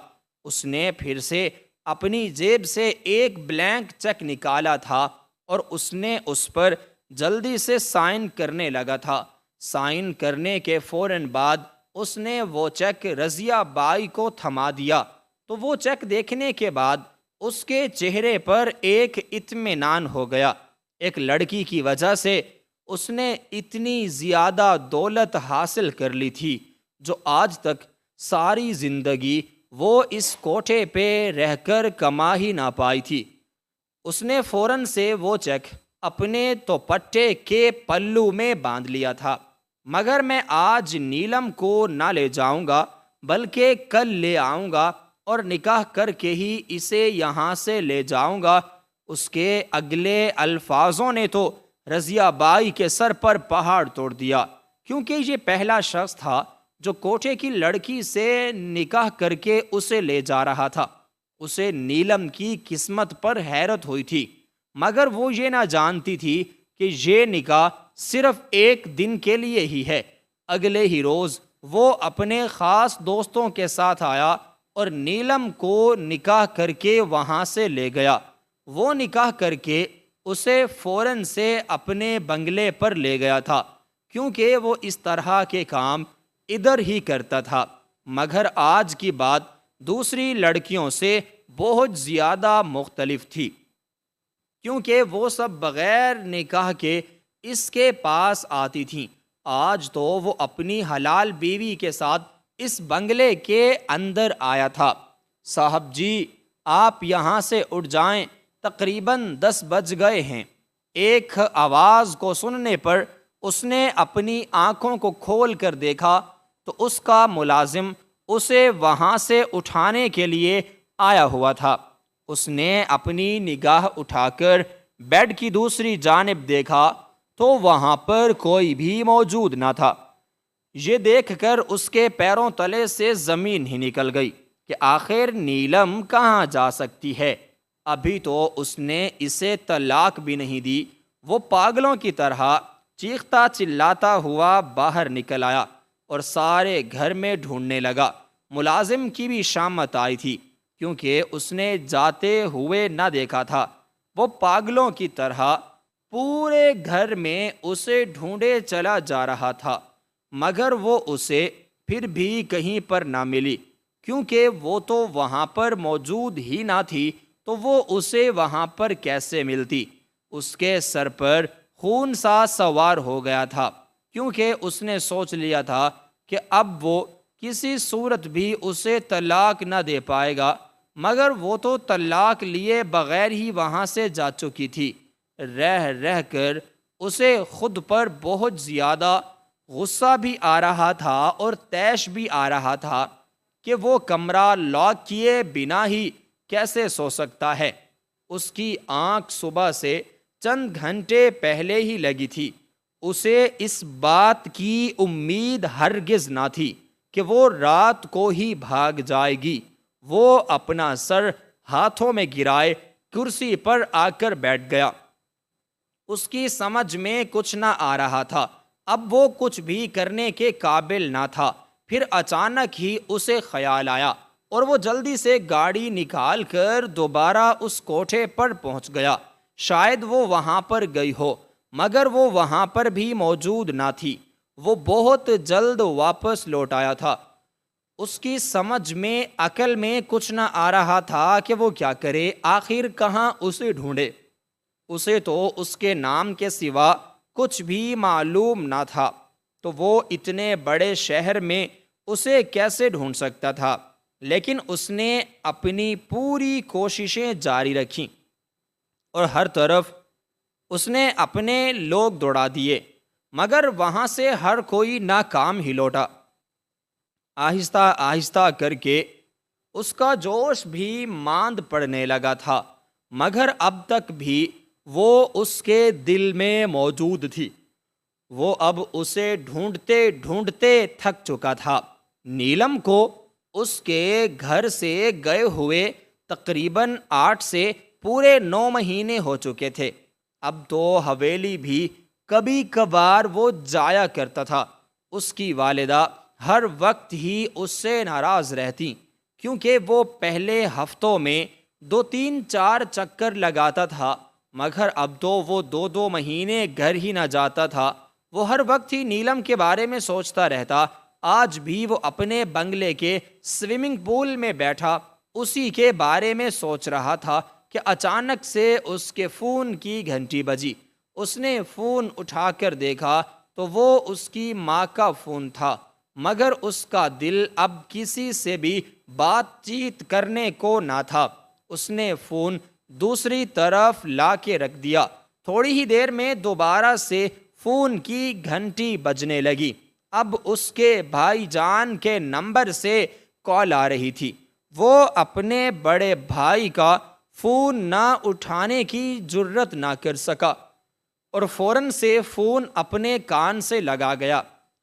اس نے پھر سے اپنی جیب سے ایک بلینک چیک نکالا تھا اور اس نے اس پر جلدی سے سائن کرنے لگا تھا۔ سائن کرنے کے فوراً بعد اس نے وہ چیک رضیہ بائی کو تھما دیا، تو وہ چیک دیکھنے کے بعد اس کے چہرے پر ایک اطمینان ہو گیا۔ ایک لڑکی کی وجہ سے اس نے اتنی زیادہ دولت حاصل کر لی تھی جو آج تک ساری زندگی وہ اس کوٹھے پہ رہ کر کما ہی نہ پائی تھی۔ اس نے فوراً سے وہ چیک اپنے دوپٹے کے پلو میں باندھ لیا تھا۔ مگر میں آج نیلم کو نہ لے جاؤں گا، بلکہ کل لے آؤں گا اور نکاح کر کے ہی اسے یہاں سے لے جاؤں گا۔ اس کے اگلے الفاظوں نے تو رضیہ بائی کے سر پر پہاڑ توڑ دیا، کیونکہ یہ پہلا شخص تھا جو کوٹھے کی لڑکی سے نکاح کر کے اسے لے جا رہا تھا۔ اسے نیلم کی قسمت پر حیرت ہوئی تھی، مگر وہ یہ نہ جانتی تھی کہ یہ نکاح صرف ایک دن کے لیے ہی ہے۔ اگلے ہی روز وہ اپنے خاص دوستوں کے ساتھ آیا اور نیلم کو نکاح کر کے وہاں سے لے گیا۔ وہ نکاح کر کے اسے فوراً سے اپنے بنگلے پر لے گیا تھا، کیونکہ وہ اس طرح کے کام ادھر ہی کرتا تھا۔ مگر آج کی بات دوسری لڑکیوں سے بہت زیادہ مختلف تھی، کیونکہ وہ سب بغیر نکاح کے اس کے پاس آتی تھیں۔ آج تو وہ اپنی حلال بیوی کے ساتھ اس بنگلے کے اندر آیا تھا۔ صاحب جی، آپ یہاں سے اٹھ جائیں، تقریباً 10 بج گئے ہیں۔ ایک آواز کو سننے پر اس نے اپنی آنکھوں کو کھول کر دیکھا تو اس کا ملازم اسے وہاں سے اٹھانے کے لیے آیا ہوا تھا۔ اس نے اپنی نگاہ اٹھا کر بیڈ کی دوسری جانب دیکھا تو وہاں پر کوئی بھی موجود نہ تھا۔ یہ دیکھ کر اس کے پیروں تلے سے زمین ہی نکل گئی کہ آخر نیلم کہاں جا سکتی ہے۔ ابھی تو اس نے اسے طلاق بھی نہیں دی۔ وہ پاگلوں کی طرح چیختا چلاتا ہوا باہر نکل آیا اور سارے گھر میں ڈھونڈنے لگا۔ ملازم کی بھی شامت آئی تھی کیونکہ اس نے جاتے ہوئے نہ دیکھا تھا۔ وہ پاگلوں کی طرح پورے گھر میں اسے ڈھونڈے چلا جا رہا تھا، مگر وہ اسے پھر بھی کہیں پر نہ ملی، کیونکہ وہ تو وہاں پر موجود ہی نہ تھی، تو وہ اسے وہاں پر کیسے ملتی؟ اس کے سر پر خون سا سوار ہو گیا تھا، کیونکہ اس نے سوچ لیا تھا کہ اب وہ کسی صورت بھی اسے طلاق نہ دے پائے گا، مگر وہ تو طلاق لیے بغیر ہی وہاں سے جا چکی تھی۔ رہ رہ کر اسے خود پر بہت زیادہ غصہ بھی آ رہا تھا اور طیش بھی آ رہا تھا کہ وہ کمرہ لاک کیے بنا ہی کیسے سو سکتا ہے۔ اس کی آنکھ صبح سے چند گھنٹے پہلے ہی لگی تھی۔ اسے اس بات کی امید ہرگز نہ تھی کہ وہ رات کو ہی بھاگ جائے گی۔ وہ اپنا سر ہاتھوں میں گرائے کرسی پر آ کر بیٹھ گیا۔ اس کی سمجھ میں کچھ نہ آ رہا تھا، اب وہ کچھ بھی کرنے کے قابل نہ تھا۔ پھر اچانک ہی اسے خیال آیا اور وہ جلدی سے گاڑی نکال کر دوبارہ اس کوٹھے پر پہنچ گیا۔ شاید وہ وہاں پر گئی ہو، مگر وہ وہاں پر بھی موجود نہ تھی۔ وہ بہت جلد واپس لوٹ آیا تھا۔ اس کی سمجھ میں عقل میں کچھ نہ آ رہا تھا کہ وہ کیا کرے، آخر کہاں اسے ڈھونڈے۔ اسے تو اس کے نام کے سوا کچھ بھی معلوم نہ تھا، تو وہ اتنے بڑے شہر میں اسے کیسے ڈھونڈ سکتا تھا؟ لیکن اس نے اپنی پوری کوششیں جاری رکھیں اور ہر طرف اس نے اپنے لوگ دوڑا دیے، مگر وہاں سے ہر کوئی ناکام ہی لوٹا۔ آہستہ آہستہ کر کے اس کا جوش بھی ماند پڑنے لگا تھا، مگر اب تک بھی وہ اس کے دل میں موجود تھی۔ وہ اب اسے ڈھونڈتے ڈھونڈتے تھک چکا تھا۔ نیلم کو اس کے گھر سے گئے ہوئے تقریباً 8 سے پورے 9 مہینے ہو چکے تھے۔ اب تو حویلی بھی کبھی کبھار وہ جایا کرتا تھا۔ اس کی والدہ ہر وقت ہی اس سے ناراض رہتی، کیونکہ وہ پہلے ہفتوں میں 2-3-4 چکر لگاتا تھا، مگر اب تو وہ 2 مہینے گھر ہی نہ جاتا تھا۔ وہ ہر وقت ہی نیلم کے بارے میں سوچتا رہتا۔ آج بھی وہ اپنے بنگلے کے سوئمنگ پول میں بیٹھا اسی کے بارے میں سوچ رہا تھا کہ اچانک سے اس کے فون کی گھنٹی بجی۔ اس نے فون اٹھا کر دیکھا تو وہ اس کی ماں کا فون تھا، مگر اس کا دل اب کسی سے بھی بات چیت کرنے کو نہ تھا۔ اس نے فون دوسری طرف لا کے رکھ دیا۔ تھوڑی ہی دیر میں دوبارہ سے فون کی گھنٹی بجنے لگی۔ اب اس کے بھائی جان کے نمبر سے کال آ رہی تھی۔ وہ اپنے بڑے بھائی کا فون نہ اٹھانے کی جرت نہ کر سکا اور فوراً سے فون اپنے کان سے لگا گیا،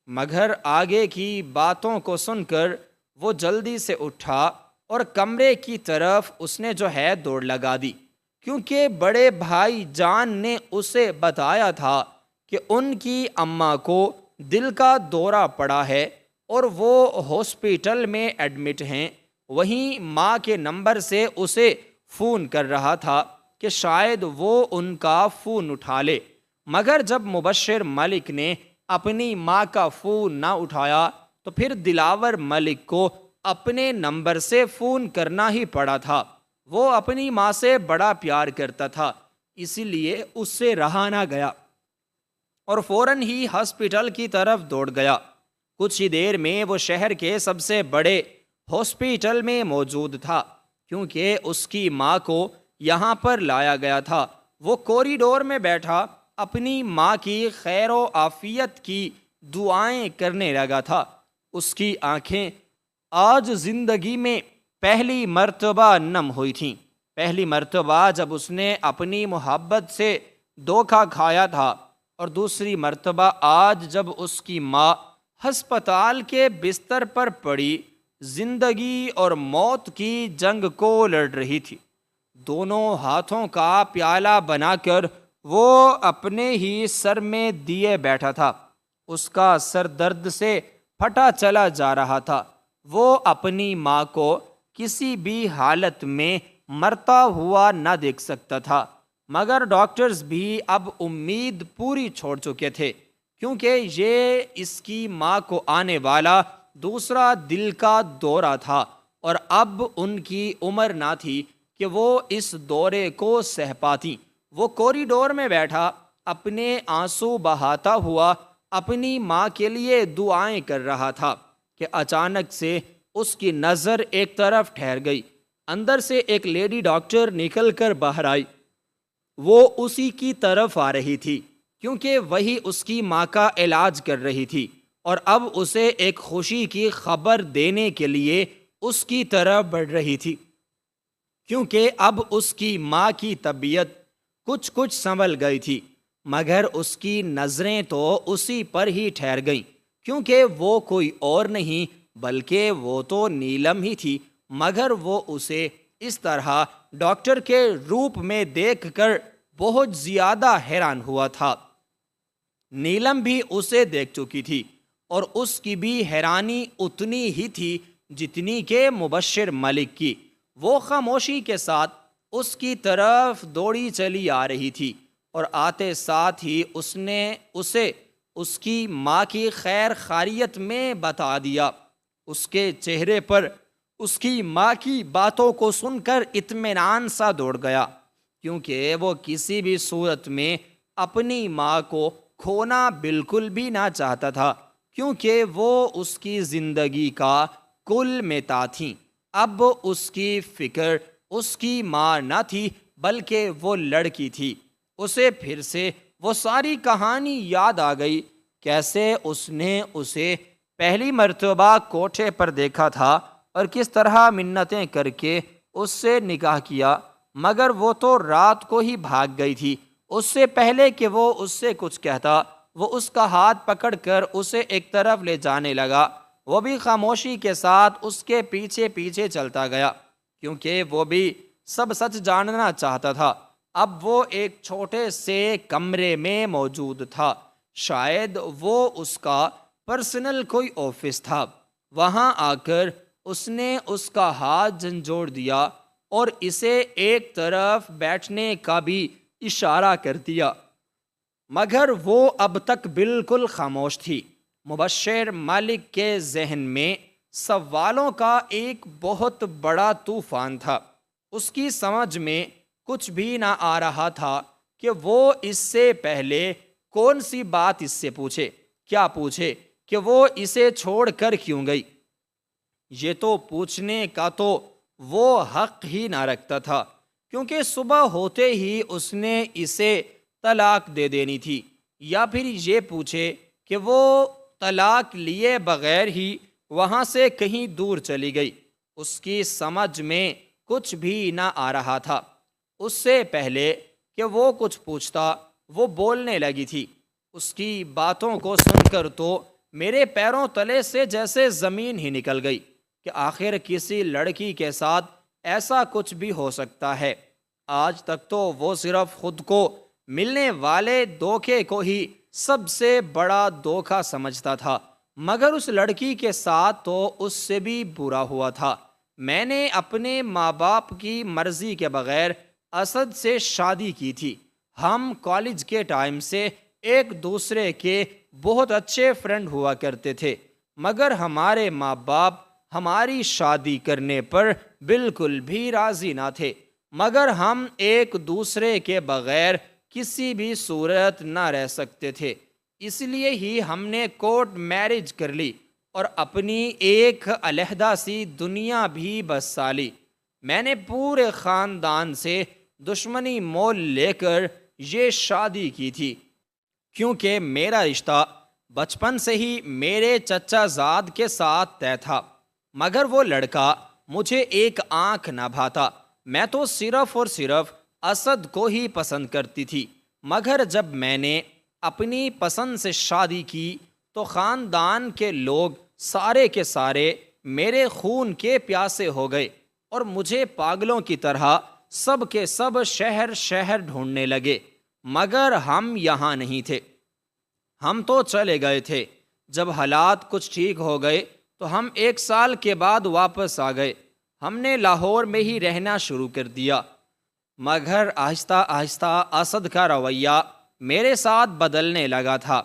مگر آگے کی باتوں کو سن کر وہ جلدی سے اٹھا اور کمرے کی طرف اس نے جو ہے دوڑ لگا دی، کیونکہ بڑے بھائی جان نے اسے بتایا تھا کہ ان کی اماں کو دل کا دورہ پڑا ہے اور وہ ہاسپٹل میں ایڈمٹ ہیں۔ وہیں ماں کے نمبر سے اسے فون کر رہا تھا کہ شاید وہ ان کا فون اٹھا لے، مگر جب مبشر ملک نے اپنی ماں کا فون نہ اٹھایا تو پھر دلاور ملک کو اپنے نمبر سے فون کرنا ہی پڑا تھا۔ وہ اپنی ماں سے بڑا پیار کرتا تھا، اسی لیے اس سے رہا نہ گیا اور فوراً ہی ہاسپٹل کی طرف دوڑ گیا۔ کچھ ہی دیر میں وہ شہر کے سب سے بڑے ہاسپٹل میں موجود تھا، کیونکہ اس کی ماں کو یہاں پر لایا گیا تھا۔ وہ کوریڈور میں بیٹھا اپنی ماں کی خیر و عافیت کی دعائیں کرنے لگا تھا۔ اس کی آنکھیں آج زندگی میں پہلی مرتبہ نم ہوئی تھیں۔ پہلی مرتبہ جب اس نے اپنی محبت سے دھوکہ کھایا تھا، اور دوسری مرتبہ آج جب اس کی ماں ہسپتال کے بستر پر پڑی زندگی اور موت کی جنگ کو لڑ رہی تھی۔ دونوں ہاتھوں کا پیالہ بنا کر وہ اپنے ہی سر میں دیے بیٹھا تھا۔ اس کا سر درد سے پھٹا چلا جا رہا تھا۔ وہ اپنی ماں کو کسی بھی حالت میں مرتا ہوا نہ دیکھ سکتا تھا، مگر ڈاکٹرز بھی اب امید پوری چھوڑ چکے تھے، کیونکہ یہ اس کی ماں کو آنے والا دوسرا دل کا دورہ تھا، اور اب ان کی عمر نہ تھی کہ وہ اس دورے کو سہ پاتی۔ وہ کوریڈور میں بیٹھا اپنے آنسو بہاتا ہوا اپنی ماں کے لیے دعائیں کر رہا تھا کہ اچانک سے اس کی نظر ایک طرف ٹھہر گئی۔ اندر سے ایک لیڈی ڈاکٹر نکل کر باہر آئی۔ وہ اسی کی طرف آ رہی تھی، کیونکہ وہی اس کی ماں کا علاج کر رہی تھی، اور اب اسے ایک خوشی کی خبر دینے کے لیے اس کی طرف بڑھ رہی تھی، کیونکہ اب اس کی ماں کی طبیعت کچھ سنبھل گئی تھی، مگر اس کی نظریں تو اسی پر ہی ٹھہر گئیں، کیونکہ وہ کوئی اور نہیں بلکہ وہ تو نیلم ہی تھی، مگر وہ اسے اس طرح ڈاکٹر کے روپ میں دیکھ کر بہت زیادہ حیران ہوا تھا۔ نیلم بھی اسے دیکھ چکی تھی، اور اس کی بھی حیرانی اتنی ہی تھی جتنی کہ مبشر ملک کی۔ وہ خاموشی کے ساتھ اس کی طرف دوڑی چلی آ رہی تھی، اور آتے ساتھ ہی اس نے اسے اس کی ماں کی خیر خیریت میں بتا دیا۔ اس کے چہرے پر اس کی ماں کی باتوں کو سن کر اطمینان سا دوڑ گیا، کیونکہ وہ کسی بھی صورت میں اپنی ماں کو کھونا بالکل بھی نہ چاہتا تھا، کیونکہ وہ اس کی زندگی کا کل متاع تھیں۔ اب اس کی فکر اس کی ماں نہ تھی بلکہ وہ لڑکی تھی۔ اسے پھر سے وہ ساری کہانی یاد آ گئی، کیسے اس نے اسے پہلی مرتبہ کوٹھے پر دیکھا تھا اور کس طرح منتیں کر کے اس سے نکاح کیا، مگر وہ تو رات کو ہی بھاگ گئی تھی۔ اس سے پہلے کہ وہ اس سے کچھ کہتا، وہ اس کا ہاتھ پکڑ کر اسے ایک طرف لے جانے لگا۔ وہ بھی خاموشی کے ساتھ اس کے پیچھے پیچھے چلتا گیا، کیونکہ وہ بھی سب سچ جاننا چاہتا تھا۔ اب وہ ایک چھوٹے سے کمرے میں موجود تھا، شاید وہ اس کا پرسنل کوئی آفس تھا۔ وہاں آ کر اس نے اس کا ہاتھ جھنجھوڑ دیا اور اسے ایک طرف بیٹھنے کا بھی اشارہ کر دیا، مگر وہ اب تک بالکل خاموش تھی۔ مبشر ملک کے ذہن میں سوالوں کا ایک بہت بڑا طوفان تھا۔ اس کی سمجھ میں کچھ بھی نہ آ رہا تھا کہ وہ اس سے پہلے کون سی بات اس سے پوچھے، کیا پوچھے کہ وہ اسے چھوڑ کر کیوں گئی۔ یہ تو پوچھنے کا تو وہ حق ہی نہ رکھتا تھا، کیونکہ صبح ہوتے ہی اس نے اسے طلاق دے دینی تھی، یا پھر یہ پوچھے کہ وہ طلاق لیے بغیر ہی وہاں سے کہیں دور چلی گئی۔ اس کی سمجھ میں کچھ بھی نہ آ رہا تھا۔ اس سے پہلے کہ وہ کچھ پوچھتا، وہ بولنے لگی تھی۔ اس کی باتوں کو سن کر تو میرے پیروں تلے سے جیسے زمین ہی نکل گئی کہ آخر کسی لڑکی کے ساتھ ایسا کچھ بھی ہو سکتا ہے۔ آج تک تو وہ صرف خود کو ملنے والے دھوکے کو ہی سب سے بڑا دھوکا سمجھتا تھا، مگر اس لڑکی کے ساتھ تو اس سے بھی برا ہوا تھا۔ میں نے اپنے ماں باپ کی مرضی کے بغیر اسد سے شادی کی تھی۔ ہم کالج کے ٹائم سے ایک دوسرے کے بہت اچھے فرینڈ ہوا کرتے تھے، مگر ہمارے ماں باپ ہماری شادی کرنے پر بالکل بھی راضی نہ تھے، مگر ہم ایک دوسرے کے بغیر کسی بھی صورت نہ رہ سکتے تھے، اس لیے ہی ہم نے کورٹ میرج کر لی اور اپنی ایک علیحدہ سی دنیا بھی بس سالی۔ میں نے پورے خاندان سے دشمنی مول لے کر یہ شادی کی تھی، کیونکہ میرا رشتہ بچپن سے ہی میرے چچا زاد کے ساتھ طے تھا، مگر وہ لڑکا مجھے ایک آنکھ نہ بھاتا۔ میں تو صرف اور صرف اسد کو ہی پسند کرتی تھی، مگر جب میں نے اپنی پسند سے شادی کی تو خاندان کے لوگ سارے کے سارے میرے خون کے پیاسے ہو گئے اور مجھے پاگلوں کی طرح سب کے سب شہر شہر ڈھونڈنے لگے، مگر ہم یہاں نہیں تھے، ہم تو چلے گئے تھے۔ جب حالات کچھ ٹھیک ہو گئے تو ہم 1 سال کے بعد واپس آ گئے۔ ہم نے لاہور میں ہی رہنا شروع کر دیا، مگر آہستہ آہستہ اسد کا رویہ میرے ساتھ بدلنے لگا تھا۔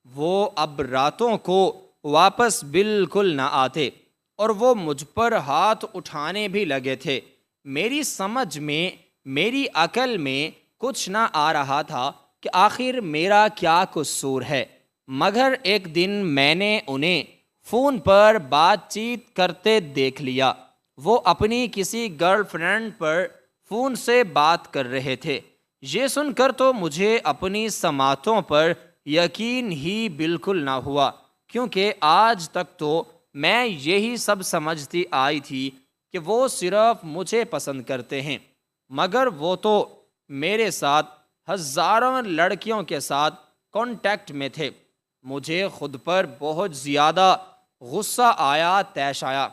وہ اب راتوں کو واپس بالکل نہ آتے اور وہ مجھ پر ہاتھ اٹھانے بھی لگے تھے۔ میری سمجھ میں، میری عقل میں کچھ نہ آ رہا تھا کہ آخر میرا کیا قصور ہے، مگر ایک دن میں نے انہیں فون پر بات چیت کرتے دیکھ لیا۔ وہ اپنی کسی گرل فرینڈ پر فون سے بات کر رہے تھے۔ یہ سن کر تو مجھے اپنی سماعتوں پر یقین ہی بالکل نہ ہوا، کیونکہ آج تک تو میں یہی سب سمجھتی آئی تھی کہ وہ صرف مجھے پسند کرتے ہیں، مگر وہ تو میرے ساتھ ہزاروں لڑکیوں کے ساتھ کانٹیکٹ میں تھے۔ مجھے خود پر بہت زیادہ غصہ آیا، طیش آیا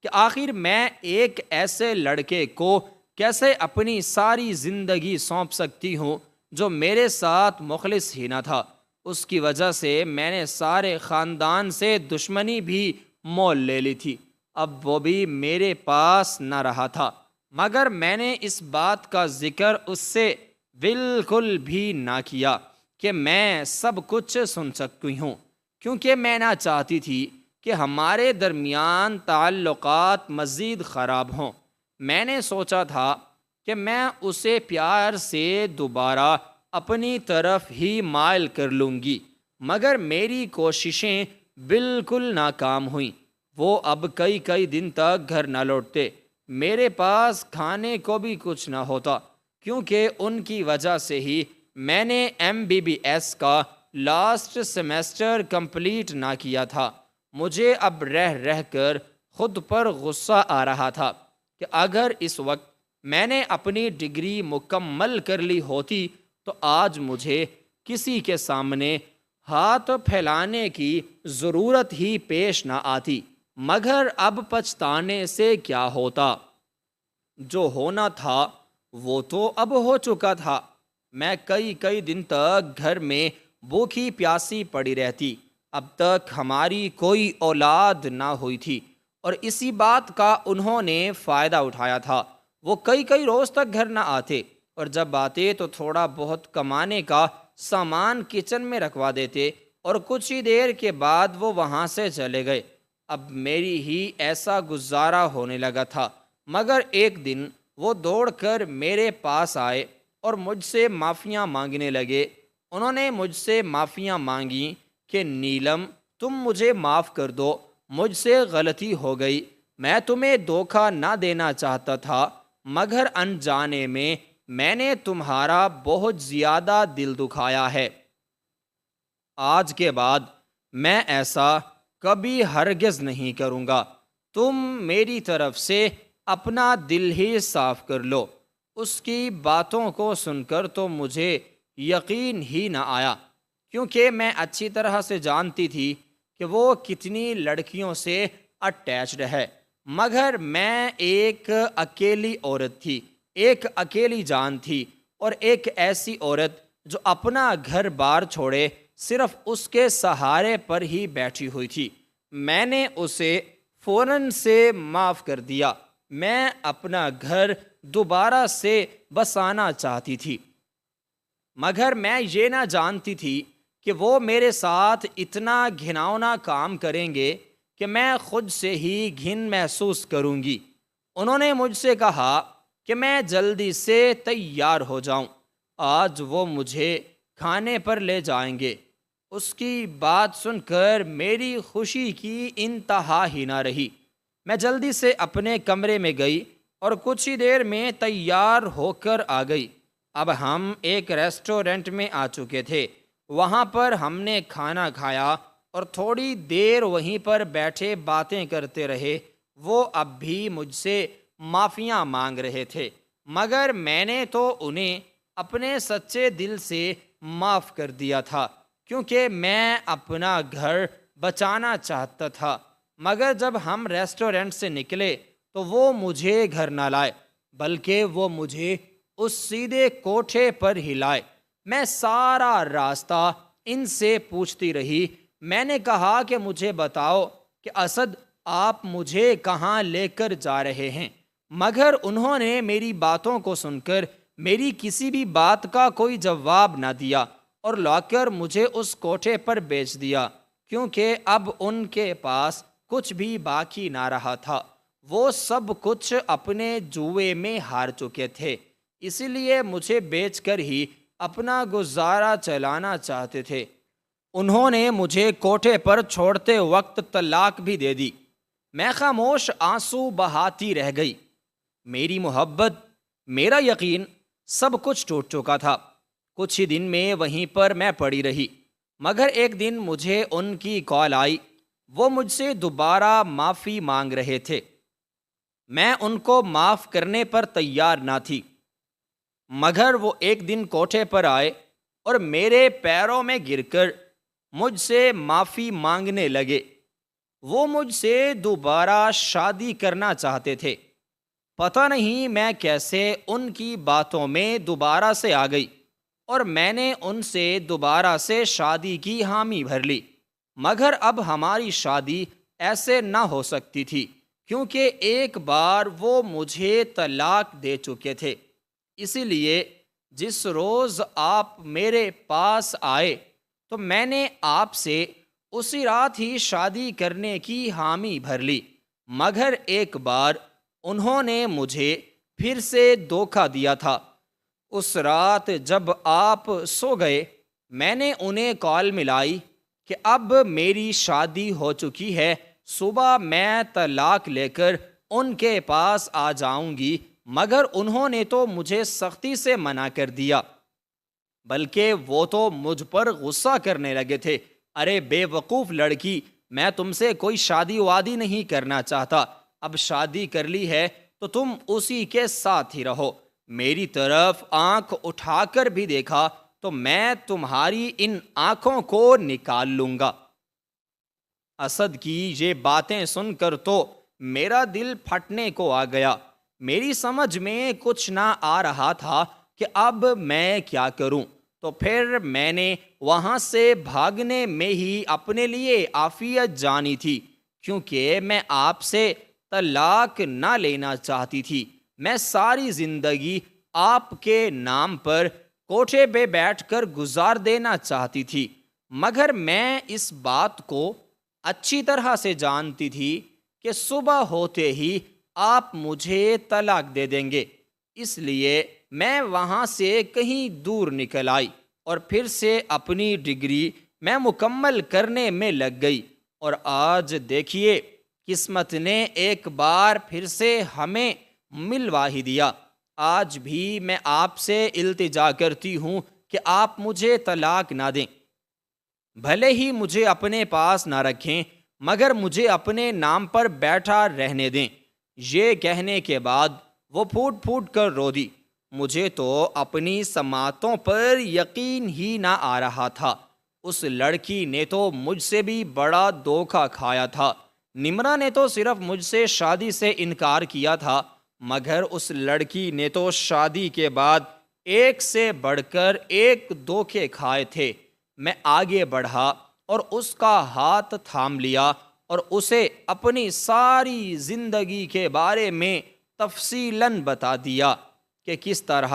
کہ آخر میں ایک ایسے لڑکے کو کیسے اپنی ساری زندگی سونپ سکتی ہوں جو میرے ساتھ مخلص ہی نہ تھا۔ اس کی وجہ سے میں نے سارے خاندان سے دشمنی بھی مول لے لی تھی۔ اب وہ بھی میرے پاس نہ رہا تھا، مگر میں نے اس بات کا ذکر اس سے بالکل بھی نہ کیا کہ میں سب کچھ سن سکتی ہوں، کیونکہ میں نہ چاہتی تھی کہ ہمارے درمیان تعلقات مزید خراب ہوں۔ میں نے سوچا تھا کہ میں اسے پیار سے دوبارہ اپنی طرف ہی مائل کر لوں گی، مگر میری کوششیں بالکل ناکام ہوئیں۔ وہ اب کئی دن تک گھر نہ لوٹتے، میرے پاس کھانے کو بھی کچھ نہ ہوتا، کیونکہ ان کی وجہ سے ہی میں نے MBBS کا لاسٹ سیمیسٹر کمپلیٹ نہ کیا تھا۔ مجھے اب رہ کر خود پر غصہ آ رہا تھا کہ اگر اس وقت میں نے اپنی ڈگری مکمل کر لی ہوتی تو آج مجھے کسی کے سامنے ہاتھ پھیلانے کی ضرورت ہی پیش نہ آتی، مگر اب پچھتانے سے کیا ہوتا؟ جو ہونا تھا وہ تو اب ہو چکا تھا۔ میں کئی دن تک گھر میں بھوکی پیاسی پڑی رہتی۔ اب تک ہماری کوئی اولاد نہ ہوئی تھی اور اسی بات کا انہوں نے فائدہ اٹھایا تھا۔ وہ کئی روز تک گھر نہ آتے، اور جب آتے تو تھوڑا بہت کمانے کا سامان کچن میں رکھوا دیتے اور کچھ ہی دیر کے بعد وہ وہاں سے چلے گئے۔ اب میری ہی ایسا گزارا ہونے لگا تھا، مگر ایک دن وہ دوڑ کر میرے پاس آئے اور مجھ سے معافیاں مانگنے لگے۔ انہوں نے مجھ سے معافیاں مانگی کہ نیلم، تم مجھے معاف کر دو، مجھ سے غلطی ہو گئی، میں تمہیں دھوکہ نہ دینا چاہتا تھا، مگر انجانے میں نے تمہارا بہت زیادہ دل دکھایا ہے۔ آج کے بعد میں ایسا کبھی ہرگز نہیں کروں گا۔ تم میری طرف سے اپنا دل ہی صاف کر لو۔ اس کی باتوں کو سن کر تو مجھے یقین ہی نہ آیا، کیونکہ میں اچھی طرح سے جانتی تھی کہ وہ کتنی لڑکیوں سے اٹیچڈ ہے، مگر میں ایک اکیلی عورت تھی، ایک اکیلی جان تھی، اور ایک ایسی عورت جو اپنا گھر بار چھوڑے صرف اس کے سہارے پر ہی بیٹھی ہوئی تھی۔ میں نے اسے فوراً سے معاف کر دیا۔ میں اپنا گھر دوبارہ سے بسانا چاہتی تھی، مگر میں یہ نہ جانتی تھی کہ وہ میرے ساتھ اتنا گھناؤنا کام کریں گے کہ میں خود سے ہی گھن محسوس کروں گی۔ انہوں نے مجھ سے کہا کہ میں جلدی سے تیار ہو جاؤں، آج وہ مجھے کھانے پر لے جائیں گے۔ اس کی بات سن کر میری خوشی کی انتہا ہی نہ رہی۔ میں جلدی سے اپنے کمرے میں گئی اور کچھ ہی دیر میں تیار ہو کر آ گئی۔ اب ہم ایک ریسٹورنٹ میں آ چکے تھے۔ وہاں پر ہم نے کھانا کھایا اور تھوڑی دیر وہیں پر بیٹھے باتیں کرتے رہے۔ وہ اب بھی مجھ سے معافیاں مانگ رہے تھے، مگر میں نے تو انہیں اپنے سچے دل سے معاف کر دیا تھا، کیونکہ میں اپنا گھر بچانا چاہتا تھا۔ مگر جب ہم ریسٹورنٹ سے نکلے تو وہ مجھے گھر نہ لائے، بلکہ وہ مجھے اس سیدھے کوٹھے پر ہی لائے۔ میں سارا راستہ ان سے پوچھتی رہی۔ میں نے کہا کہ مجھے بتاؤ کہ اسد آپ مجھے کہاں لے کر جا رہے ہیں، مگر انہوں نے میری باتوں کو سن کر میری کسی بھی بات کا کوئی جواب نہ دیا اور لا کر مجھے اس کوٹھے پر بیچ دیا، کیونکہ اب ان کے پاس کچھ بھی باقی نہ رہا تھا۔ وہ سب کچھ اپنے جوئے میں ہار چکے تھے، اسی لیے مجھے بیچ کر ہی اپنا گزارا چلانا چاہتے تھے۔ انہوں نے مجھے کوٹھے پر چھوڑتے وقت طلاق بھی دے دی۔ میں خاموش آنسو بہاتی رہ گئی۔ میری محبت، میرا یقین، سب کچھ ٹوٹ چکا تھا۔ کچھ ہی دن میں وہیں پر میں پڑی رہی، مگر ایک دن مجھے ان کی کال آئی۔ وہ مجھ سے دوبارہ معافی مانگ رہے تھے۔ میں ان کو معاف کرنے پر تیار نہ تھی، مگر وہ ایک دن کوٹھے پر آئے اور میرے پیروں میں گر کر مجھ سے معافی مانگنے لگے۔ وہ مجھ سے دوبارہ شادی کرنا چاہتے تھے۔ پتہ نہیں میں کیسے ان کی باتوں میں دوبارہ سے آ گئی اور میں نے ان سے دوبارہ سے شادی کی حامی بھر لی، مگر اب ہماری شادی ایسے نہ ہو سکتی تھی، کیونکہ ایک بار وہ مجھے طلاق دے چکے تھے۔ اسی لیے جس روز آپ میرے پاس آئے تو میں نے آپ سے اسی رات ہی شادی کرنے کی حامی بھر لی، مگر ایک بار انہوں نے مجھے پھر سے دھوکہ دیا تھا۔ اس رات جب آپ سو گئے میں نے انہیں کال ملائی کہ اب میری شادی ہو چکی ہے، صبح میں طلاق لے کر ان کے پاس آ جاؤں گی، مگر انہوں نے تو مجھے سختی سے منع کر دیا، بلکہ وہ تو مجھ پر غصہ کرنے لگے تھے۔ ارے بے وقوف لڑکی، میں تم سے کوئی شادی وادی نہیں کرنا چاہتا، اب شادی کر لی ہے تو تم اسی کے ساتھ ہی رہو۔ میری طرف آنکھ اٹھا کر بھی دیکھا تو میں تمہاری ان آنکھوں کو نکال لوں گا۔ اسد کی یہ باتیں سن کر تو میرا دل پھٹنے کو آ گیا۔ میری سمجھ میں کچھ نہ آ رہا تھا کہ اب میں کیا کروں، تو پھر میں نے وہاں سے بھاگنے میں ہی اپنے لیے عافیت جانی تھی، کیونکہ میں آپ سے طلاق نہ لینا چاہتی تھی۔ میں ساری زندگی آپ کے نام پر کوٹھے پہ بیٹھ کر گزار دینا چاہتی تھی، مگر میں اس بات کو اچھی طرح سے جانتی تھی کہ صبح ہوتے ہی آپ مجھے طلاق دے دیں گے۔ اس لیے میں وہاں سے کہیں دور نکل آئی اور پھر سے اپنی ڈگری میں مکمل کرنے میں لگ گئی، اور آج دیکھیے قسمت نے ایک بار پھر سے ہمیں ملوا ہی دیا۔ آج بھی میں آپ سے التجا کرتی ہوں کہ آپ مجھے طلاق نہ دیں، بھلے ہی مجھے اپنے پاس نہ رکھیں، مگر مجھے اپنے نام پر بیٹھا رہنے دیں۔ یہ کہنے کے بعد وہ پھوٹ پھوٹ کر رو دی۔ مجھے تو اپنی سماعتوں پر یقین ہی نہ آ رہا تھا۔ اس لڑکی نے تو مجھ سے بھی بڑا دھوکہ کھایا تھا۔ نمرا نے تو صرف مجھ سے شادی سے انکار کیا تھا، مگر اس لڑکی نے تو شادی کے بعد ایک سے بڑھ کر ایک دھوکے کھائے تھے۔ میں آگے بڑھا اور اس کا ہاتھ تھام لیا اور اسے اپنی ساری زندگی کے بارے میں تفصیلاً بتا دیا کہ کس طرح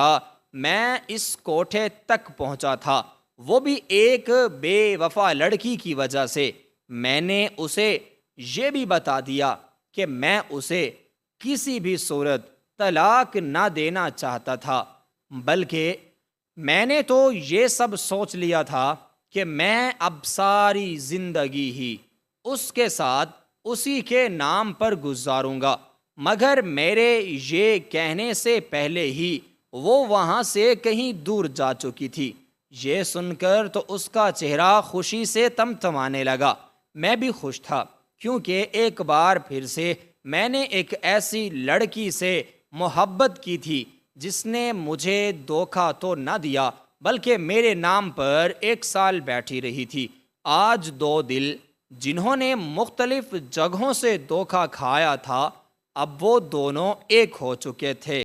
میں اس کوٹھے تک پہنچا تھا، وہ بھی ایک بے وفا لڑکی کی وجہ سے۔ میں نے اسے یہ بھی بتا دیا کہ میں اسے کسی بھی صورت طلاق نہ دینا چاہتا تھا، بلکہ میں نے تو یہ سب سوچ لیا تھا کہ میں اب ساری زندگی ہی اس کے ساتھ اسی کے نام پر گزاروں گا، مگر میرے یہ کہنے سے پہلے ہی وہ وہاں سے کہیں دور جا چکی تھی۔ یہ سن کر تو اس کا چہرہ خوشی سے تمتمانے لگا۔ میں بھی خوش تھا، کیونکہ ایک بار پھر سے میں نے ایک ایسی لڑکی سے محبت کی تھی جس نے مجھے دھوکہ تو نہ دیا بلکہ میرے نام پر 1 سال بیٹھی رہی تھی۔ آج 2 دل جنہوں نے مختلف جگہوں سے دھوکہ کھایا تھا، اب وہ دونوں ایک ہو چکے تھے۔